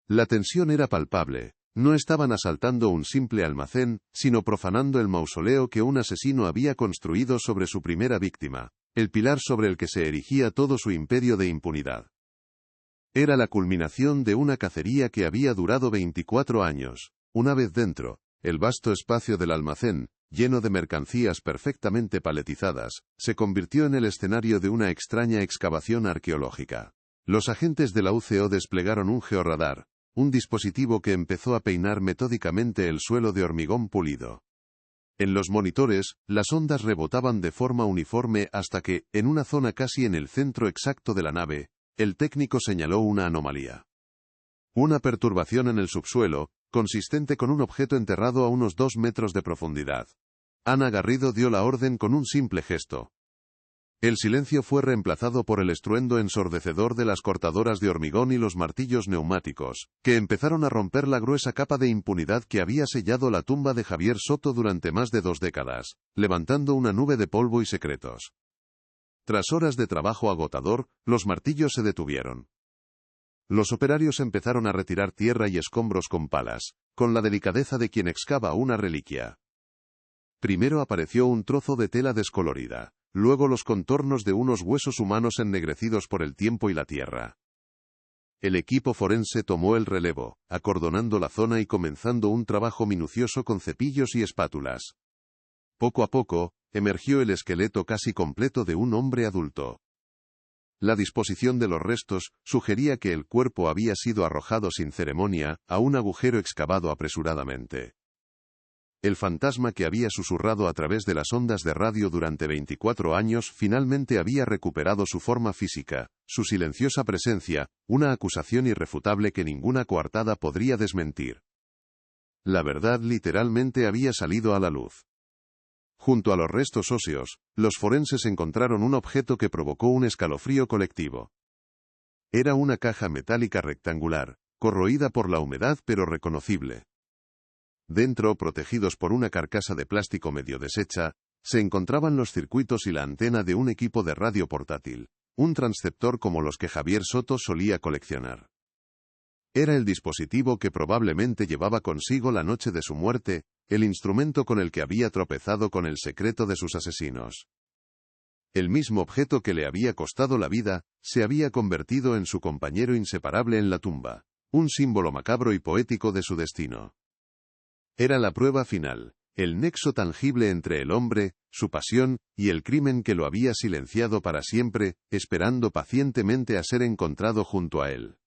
La tensión era palpable. No estaban asaltando un simple almacén, sino profanando el mausoleo que un asesino había construido sobre su primera víctima, el pilar sobre el que se erigía todo su imperio de impunidad. Era la culminación de una cacería que había durado 24 años. Una vez dentro, el vasto espacio del almacén, lleno de mercancías perfectamente paletizadas, se convirtió en el escenario de una extraña excavación arqueológica. Los agentes de la UCO desplegaron un georradar, un dispositivo que empezó a peinar metódicamente el suelo de hormigón pulido. En los monitores, las ondas rebotaban de forma uniforme hasta que, en una zona casi en el centro exacto de la nave, el técnico señaló una anomalía. Una perturbación en el subsuelo, consistente con un objeto enterrado a unos 2 metros de profundidad. Ana Garrido dio la orden con un simple gesto. El silencio fue reemplazado por el estruendo ensordecedor de las cortadoras de hormigón y los martillos neumáticos, que empezaron a romper la gruesa capa de impunidad que había sellado la tumba de Javier Soto durante más de 2 décadas, levantando una nube de polvo y secretos. Tras horas de trabajo agotador, los martillos se detuvieron. Los operarios empezaron a retirar tierra y escombros con palas, con la delicadeza de quien excava una reliquia. Primero apareció un trozo de tela descolorida. luego los contornos de unos huesos humanos ennegrecidos por el tiempo y la tierra. El equipo forense tomó el relevo, acordonando la zona y comenzando un trabajo minucioso con cepillos y espátulas. Poco a poco, emergió el esqueleto casi completo de un hombre adulto. La disposición de los restos sugería que el cuerpo había sido arrojado sin ceremonia a un agujero excavado apresuradamente. El fantasma que había susurrado a través de las ondas de radio durante 24 años finalmente había recuperado su forma física, su silenciosa presencia, una acusación irrefutable que ninguna coartada podría desmentir. La verdad literalmente había salido a la luz. Junto a los restos óseos, los forenses encontraron un objeto que provocó un escalofrío colectivo. Era una caja metálica rectangular, corroída por la humedad pero reconocible. Dentro, protegidos por una carcasa de plástico medio deshecha, se encontraban los circuitos y la antena de un equipo de radio portátil, un transceptor como los que Javier Soto solía coleccionar. Era el dispositivo que probablemente llevaba consigo la noche de su muerte, el instrumento con el que había tropezado con el secreto de sus asesinos. El mismo objeto que le había costado la vida, se había convertido en su compañero inseparable en la tumba, un símbolo macabro y poético de su destino. Era la prueba final, el nexo tangible entre el hombre, su pasión, y el crimen que lo había silenciado para siempre, esperando pacientemente a ser encontrado junto a él.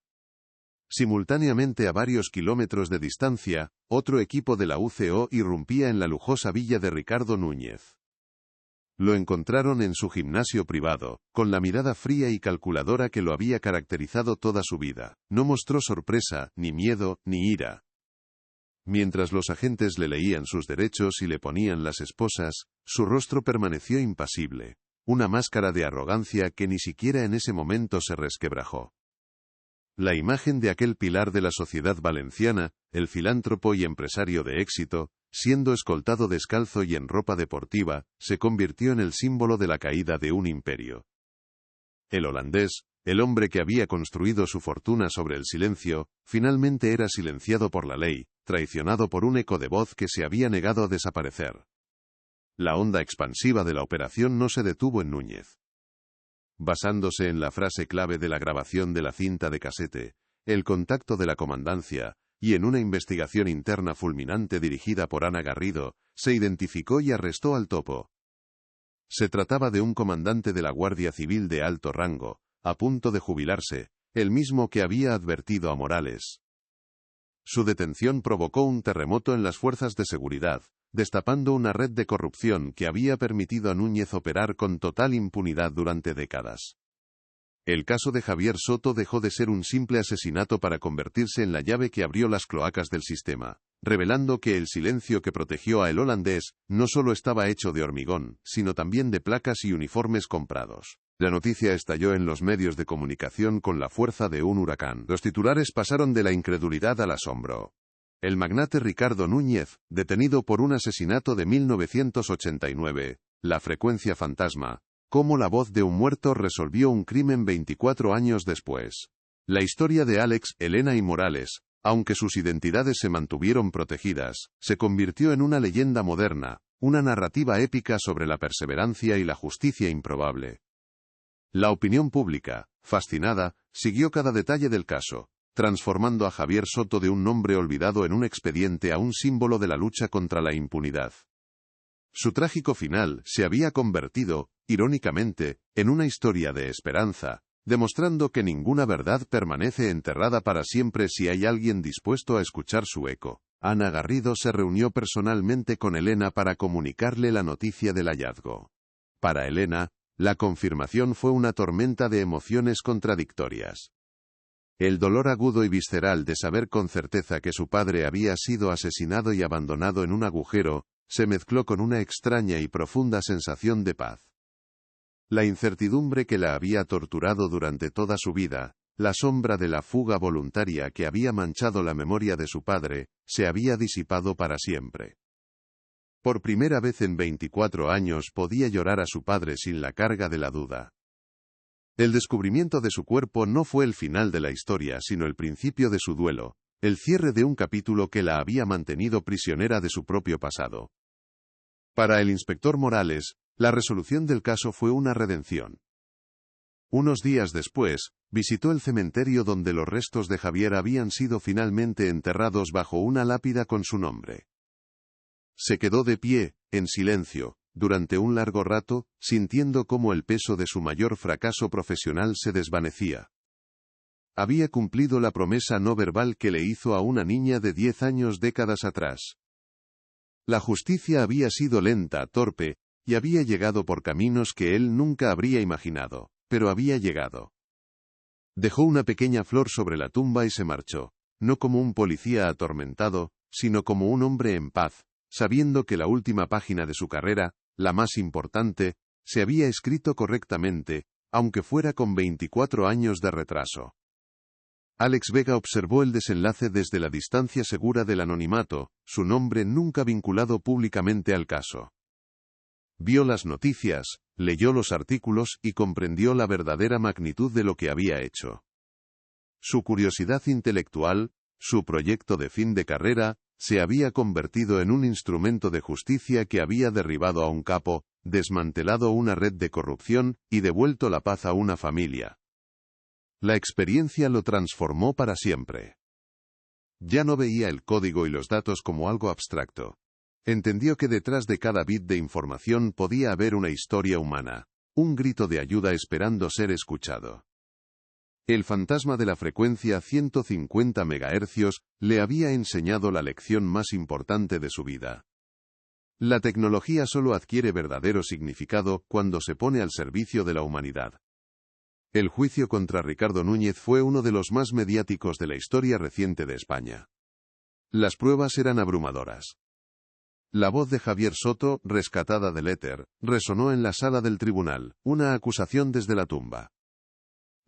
Simultáneamente a varios kilómetros de distancia, otro equipo de la UCO irrumpía en la lujosa villa de Ricardo Núñez. Lo encontraron en su gimnasio privado, con la mirada fría y calculadora que lo había caracterizado toda su vida. No mostró sorpresa, ni miedo, ni ira. Mientras los agentes le leían sus derechos y le ponían las esposas, su rostro permaneció impasible, una máscara de arrogancia que ni siquiera en ese momento se resquebrajó. La imagen de aquel pilar de la sociedad valenciana, el filántropo y empresario de éxito, siendo escoltado descalzo y en ropa deportiva, se convirtió en el símbolo de la caída de un imperio. El holandés, el hombre que había construido su fortuna sobre el silencio, finalmente era silenciado por la ley, traicionado por un eco de voz que se había negado a desaparecer. La onda expansiva de la operación no se detuvo en Núñez. Basándose en la frase clave de la grabación de la cinta de casete, el contacto de la comandancia, y en una investigación interna fulminante dirigida por Ana Garrido, se identificó y arrestó al topo. Se trataba de un comandante de la Guardia Civil de alto rango, a punto de jubilarse, el mismo que había advertido a Morales. Su detención provocó un terremoto en las fuerzas de seguridad, destapando una red de corrupción que había permitido a Núñez operar con total impunidad durante décadas. El caso de Javier Soto dejó de ser un simple asesinato para convertirse en la llave que abrió las cloacas del sistema, revelando que el silencio que protegió a el holandés no solo estaba hecho de hormigón, sino también de placas y uniformes comprados. La noticia estalló en los medios de comunicación con la fuerza de un huracán. Los titulares pasaron de la incredulidad al asombro. El magnate Ricardo Núñez, detenido por un asesinato de 1989, la frecuencia fantasma, cómo la voz de un muerto resolvió un crimen 24 años después. La historia de Alex, Elena y Morales, aunque sus identidades se mantuvieron protegidas, se convirtió en una leyenda moderna, una narrativa épica sobre la perseverancia y la justicia improbable. La opinión pública, fascinada, siguió cada detalle del caso, transformando a Javier Soto de un nombre olvidado en un expediente a un símbolo de la lucha contra la impunidad. Su trágico final se había convertido, irónicamente, en una historia de esperanza, demostrando que ninguna verdad permanece enterrada para siempre si hay alguien dispuesto a escuchar su eco. Ana Garrido se reunió personalmente con Elena para comunicarle la noticia del hallazgo. Para Elena, la confirmación fue una tormenta de emociones contradictorias. El dolor agudo y visceral de saber con certeza que su padre había sido asesinado y abandonado en un agujero, se mezcló con una extraña y profunda sensación de paz. La incertidumbre que la había torturado durante toda su vida, la sombra de la fuga voluntaria que había manchado la memoria de su padre, se había disipado para siempre. Por primera vez en 24 años podía llorar a su padre sin la carga de la duda. El descubrimiento de su cuerpo no fue el final de la historia sino el principio de su duelo, el cierre de un capítulo que la había mantenido prisionera de su propio pasado. Para el inspector Morales, La resolución del caso fue una redención. Unos días después, visitó el cementerio donde los restos de Javier habían sido finalmente enterrados bajo una lápida con su nombre. Se quedó de pie, en silencio, durante un largo rato, sintiendo cómo el peso de su mayor fracaso profesional se desvanecía. Había cumplido la promesa no verbal que le hizo a una niña de 10 años décadas atrás. La justicia había sido lenta, torpe, y había llegado por caminos que él nunca habría imaginado, pero había llegado. Dejó una pequeña flor sobre la tumba y se marchó, no como un policía atormentado, sino como un hombre en paz, sabiendo que la última página de su carrera, la más importante, se había escrito correctamente, aunque fuera con 24 años de retraso. Alex Vega observó el desenlace desde la distancia segura del anonimato, su nombre nunca vinculado públicamente al caso. Vio las noticias, leyó los artículos y comprendió la verdadera magnitud de lo que había hecho. Su curiosidad intelectual, su proyecto de fin de carrera, se había convertido en un instrumento de justicia que había derribado a un capo, desmantelado una red de corrupción y devuelto la paz a una familia. La experiencia lo transformó para siempre. Ya no veía el código y los datos como algo abstracto. Entendió que detrás de cada bit de información podía haber una historia humana, un grito de ayuda esperando ser escuchado. El fantasma de la frecuencia 150 MHz le había enseñado la lección más importante de su vida. La tecnología solo adquiere verdadero significado cuando se pone al servicio de la humanidad. El juicio contra Ricardo Núñez fue uno de los más mediáticos de la historia reciente de España. Las pruebas eran abrumadoras. La voz de Javier Soto, rescatada del éter, resonó en la sala del tribunal, una acusación desde la tumba.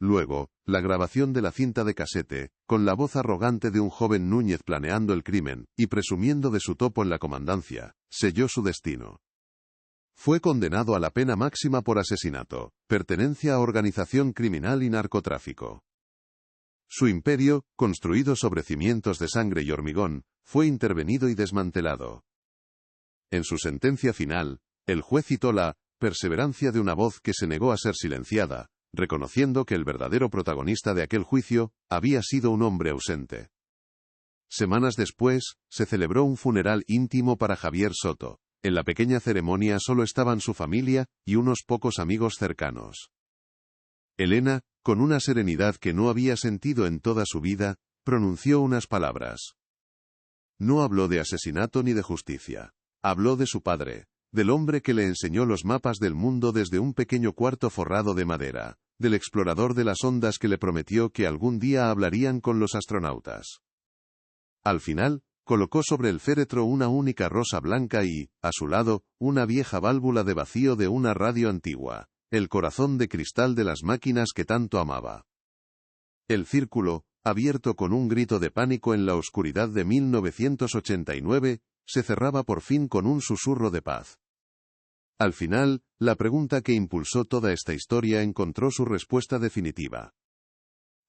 Luego, la grabación de la cinta de casete, con la voz arrogante de un joven Núñez planeando el crimen, y presumiendo de su topo en la comandancia, selló su destino. Fue condenado a la pena máxima por asesinato, pertenencia a organización criminal y narcotráfico. Su imperio, construido sobre cimientos de sangre y hormigón, fue intervenido y desmantelado. En su sentencia final, el juez citó la perseverancia de una voz que se negó a ser silenciada, reconociendo que el verdadero protagonista de aquel juicio había sido un hombre ausente. Semanas después, se celebró un funeral íntimo para Javier Soto. En la pequeña ceremonia solo estaban su familia y unos pocos amigos cercanos. Elena, con una serenidad que no había sentido en toda su vida, pronunció unas palabras. No habló de asesinato ni de justicia. Habló de su padre, del hombre que le enseñó los mapas del mundo desde un pequeño cuarto forrado de madera, del explorador de las ondas que le prometió que algún día hablarían con los astronautas. Al final, colocó sobre el féretro una única rosa blanca y, a su lado, una vieja válvula de vacío de una radio antigua, el corazón de cristal de las máquinas que tanto amaba. El círculo, abierto con un grito de pánico en la oscuridad de 1989, se cerraba por fin con un susurro de paz. Al final, la pregunta que impulsó toda esta historia encontró su respuesta definitiva.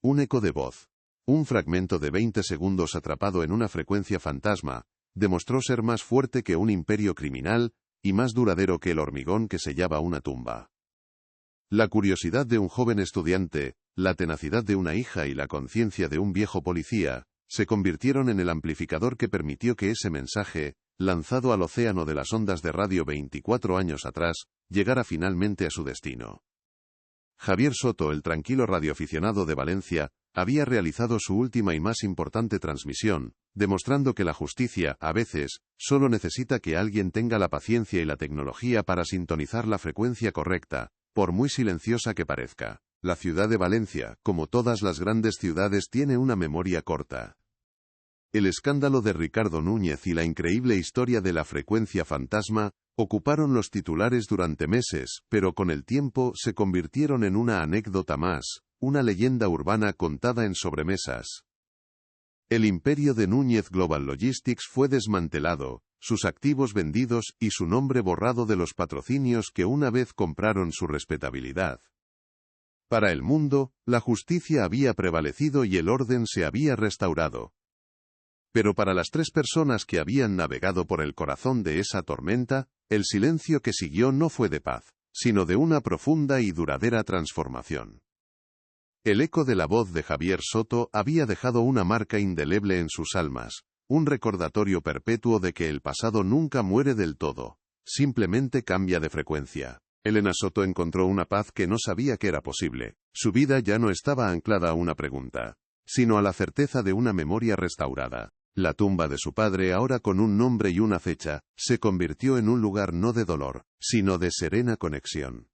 Un eco de voz. Un fragmento de 20 segundos atrapado en una frecuencia fantasma, demostró ser más fuerte que un imperio criminal, y más duradero que el hormigón que sellaba una tumba. La curiosidad de un joven estudiante, la tenacidad de una hija y la conciencia de un viejo policía, se convirtieron en el amplificador que permitió que ese mensaje, lanzado al océano de las ondas de radio 24 años atrás, llegara finalmente a su destino. Javier Soto, el tranquilo radioaficionado de Valencia, había realizado su última y más importante transmisión, demostrando que la justicia, a veces, solo necesita que alguien tenga la paciencia y la tecnología para sintonizar la frecuencia correcta, por muy silenciosa que parezca. La ciudad de Valencia, como todas las grandes ciudades, tiene una memoria corta. El escándalo de Ricardo Núñez y la increíble historia de la frecuencia fantasma ocuparon los titulares durante meses, pero con el tiempo se convirtieron en una anécdota más, una leyenda urbana contada en sobremesas. El imperio de Núñez Global Logistics fue desmantelado, sus activos vendidos y su nombre borrado de los patrocinios que una vez compraron su respetabilidad. Para el mundo, la justicia había prevalecido y el orden se había restaurado. Pero para las 3 personas que habían navegado por el corazón de esa tormenta, el silencio que siguió no fue de paz, sino de una profunda y duradera transformación. El eco de la voz de Javier Soto había dejado una marca indeleble en sus almas, un recordatorio perpetuo de que el pasado nunca muere del todo, simplemente cambia de frecuencia. Elena Soto encontró una paz que no sabía que era posible. Su vida ya no estaba anclada a una pregunta, sino a la certeza de una memoria restaurada. La tumba de su padre, ahora con un nombre y una fecha, se convirtió en un lugar no de dolor, sino de serena conexión.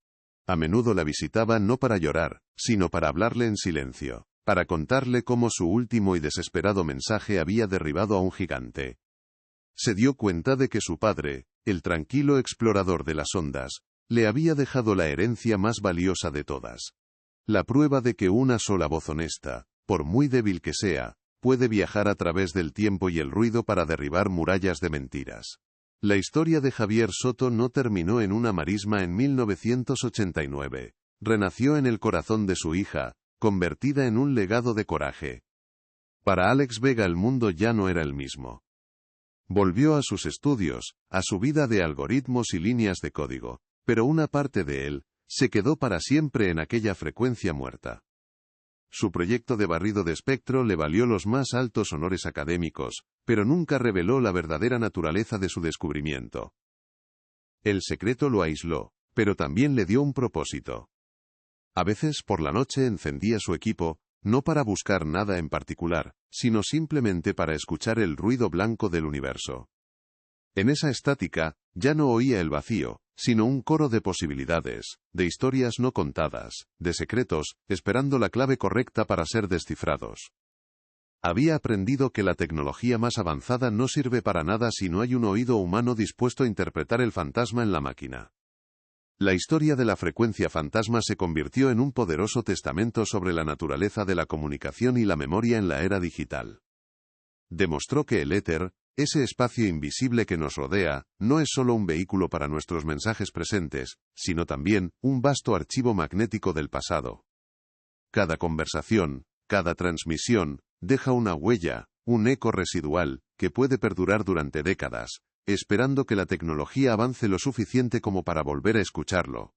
A menudo la visitaba no para llorar, sino para hablarle en silencio, para contarle cómo su último y desesperado mensaje había derribado a un gigante. Se dio cuenta de que su padre, el tranquilo explorador de las ondas, le había dejado la herencia más valiosa de todas. La prueba de que una sola voz honesta, por muy débil que sea, puede viajar a través del tiempo y el ruido para derribar murallas de mentiras. La historia de Javier Soto no terminó en una marisma en 1989. Renació en el corazón de su hija, convertida en un legado de coraje. Para Alex Vega el mundo ya no era el mismo. Volvió a sus estudios, a su vida de algoritmos y líneas de código, pero una parte de él se quedó para siempre en aquella frecuencia muerta. Su proyecto de barrido de espectro le valió los más altos honores académicos, pero nunca reveló la verdadera naturaleza de su descubrimiento. El secreto lo aisló, pero también le dio un propósito. A veces por la noche encendía su equipo, no para buscar nada en particular, sino simplemente para escuchar el ruido blanco del universo. En esa estática, ya no oía el vacío, sino un coro de posibilidades, de historias no contadas, de secretos, esperando la clave correcta para ser descifrados. Había aprendido que la tecnología más avanzada no sirve para nada si no hay un oído humano dispuesto a interpretar el fantasma en la máquina. La historia de la frecuencia fantasma se convirtió en un poderoso testamento sobre la naturaleza de la comunicación y la memoria en la era digital. Demostró que el éter, ese espacio invisible que nos rodea, no es solo un vehículo para nuestros mensajes presentes, sino también un vasto archivo magnético del pasado. Cada conversación, cada transmisión, deja una huella, un eco residual, que puede perdurar durante décadas, esperando que la tecnología avance lo suficiente como para volver a escucharlo.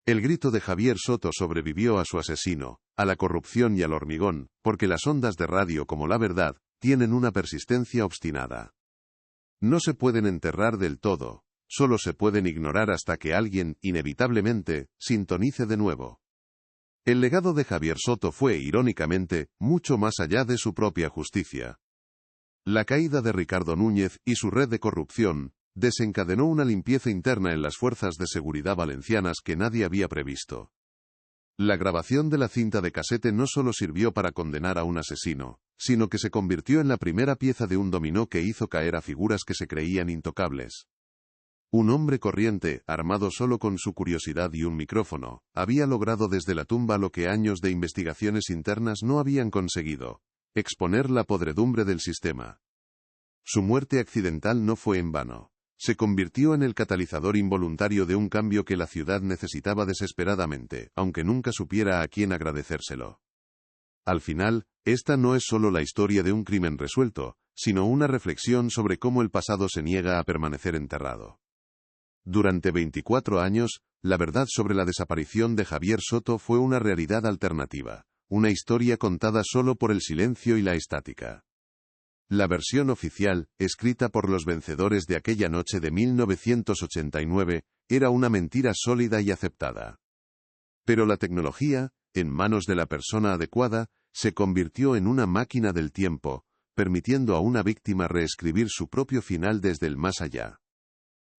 El grito de Javier Soto sobrevivió a su asesino, a la corrupción y al hormigón, porque las ondas de radio como la verdad, tienen una persistencia obstinada. No se pueden enterrar del todo, solo se pueden ignorar hasta que alguien, inevitablemente, sintonice de nuevo. El legado de Javier Soto fue, irónicamente, mucho más allá de su propia justicia. La caída de Ricardo Núñez y su red de corrupción desencadenó una limpieza interna en las fuerzas de seguridad valencianas que nadie había previsto. La grabación de la cinta de casete no solo sirvió para condenar a un asesino, sino que se convirtió en la primera pieza de un dominó que hizo caer a figuras que se creían intocables. Un hombre corriente, armado solo con su curiosidad y un micrófono, había logrado desde la tumba lo que años de investigaciones internas no habían conseguido: exponer la podredumbre del sistema. Su muerte accidental no fue en vano. Se convirtió en el catalizador involuntario de un cambio que la ciudad necesitaba desesperadamente, aunque nunca supiera a quién agradecérselo. Al final, esta no es solo la historia de un crimen resuelto, sino una reflexión sobre cómo el pasado se niega a permanecer enterrado. Durante 24 años, la verdad sobre la desaparición de Javier Soto fue una realidad alternativa, una historia contada solo por el silencio y la estática. La versión oficial, escrita por los vencedores de aquella noche de 1989, era una mentira sólida y aceptada. Pero la tecnología, en manos de la persona adecuada, se convirtió en una máquina del tiempo, permitiendo a una víctima reescribir su propio final desde el más allá.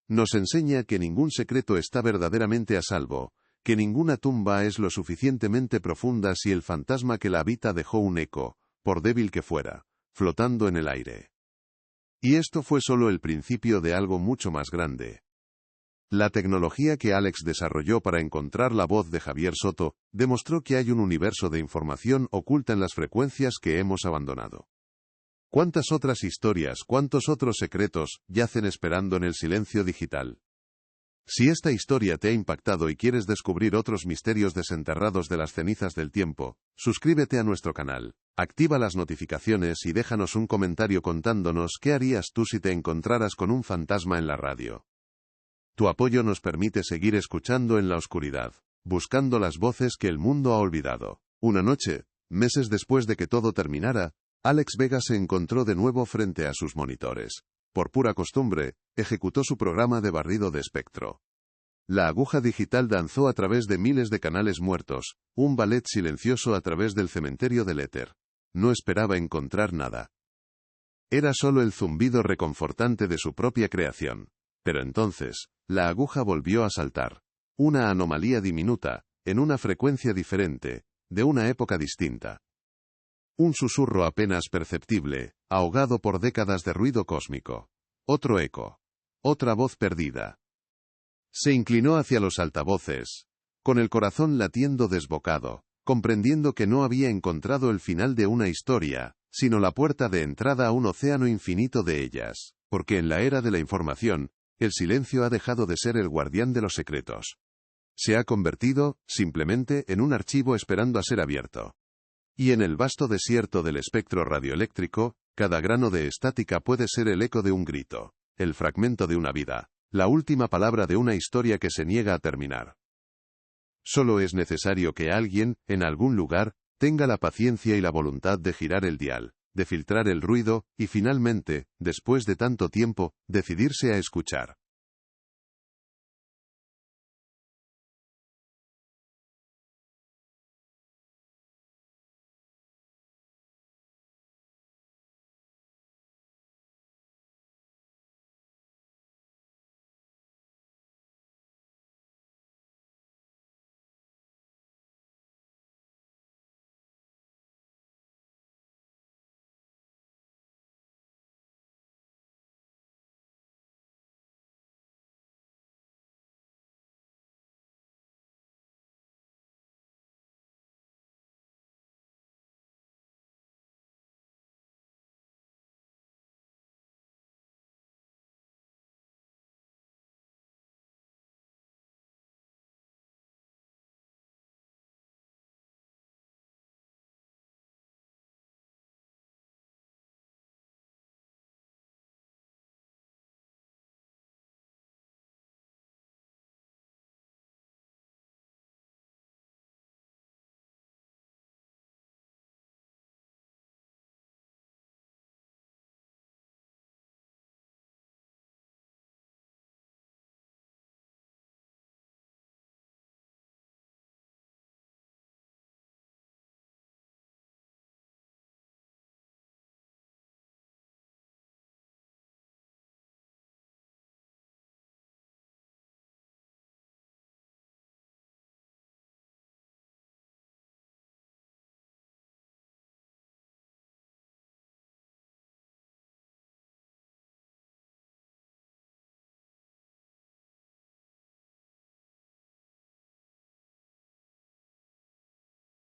Nos enseña que ningún secreto está verdaderamente a salvo, que ninguna tumba es lo suficientemente profunda si el fantasma que la habita dejó un eco, por débil que fuera, flotando en el aire. Y esto fue solo el principio de algo mucho más grande. La tecnología que Alex desarrolló para encontrar la voz de Javier Soto demostró que hay un universo de información oculta en las frecuencias que hemos abandonado. ¿Cuántas otras historias, cuántos otros secretos yacen esperando en el silencio digital? Si esta historia te ha impactado y quieres descubrir otros misterios desenterrados de las cenizas del tiempo, suscríbete a nuestro canal, activa las notificaciones y déjanos un comentario contándonos qué harías tú si te encontraras con un fantasma en la radio. Tu apoyo nos permite seguir escuchando en la oscuridad, buscando las voces que el mundo ha olvidado. Una noche, meses después de que todo terminara, Alex Vega se encontró de nuevo frente a sus monitores. Por pura costumbre, ejecutó su programa de barrido de espectro. La aguja digital danzó a través de miles de canales muertos, un ballet silencioso a través del cementerio del éter. No esperaba encontrar nada. Era solo el zumbido reconfortante de su propia creación. Pero entonces, la aguja volvió a saltar. Una anomalía diminuta, en una frecuencia diferente, de una época distinta. Un susurro apenas perceptible, ahogado por décadas de ruido cósmico. Otro eco. Otra voz perdida. Se inclinó hacia los altavoces, con el corazón latiendo desbocado, comprendiendo que no había encontrado el final de una historia, sino la puerta de entrada a un océano infinito de ellas, porque en la era de la información, el silencio ha dejado de ser el guardián de los secretos. Se ha convertido, simplemente, en un archivo esperando a ser abierto. Y en el vasto desierto del espectro radioeléctrico, cada grano de estática puede ser el eco de un grito, el fragmento de una vida, la última palabra de una historia que se niega a terminar. Solo es necesario que alguien, en algún lugar, tenga la paciencia y la voluntad de girar el dial, de filtrar el ruido, y finalmente, después de tanto tiempo, decidirse a escuchar.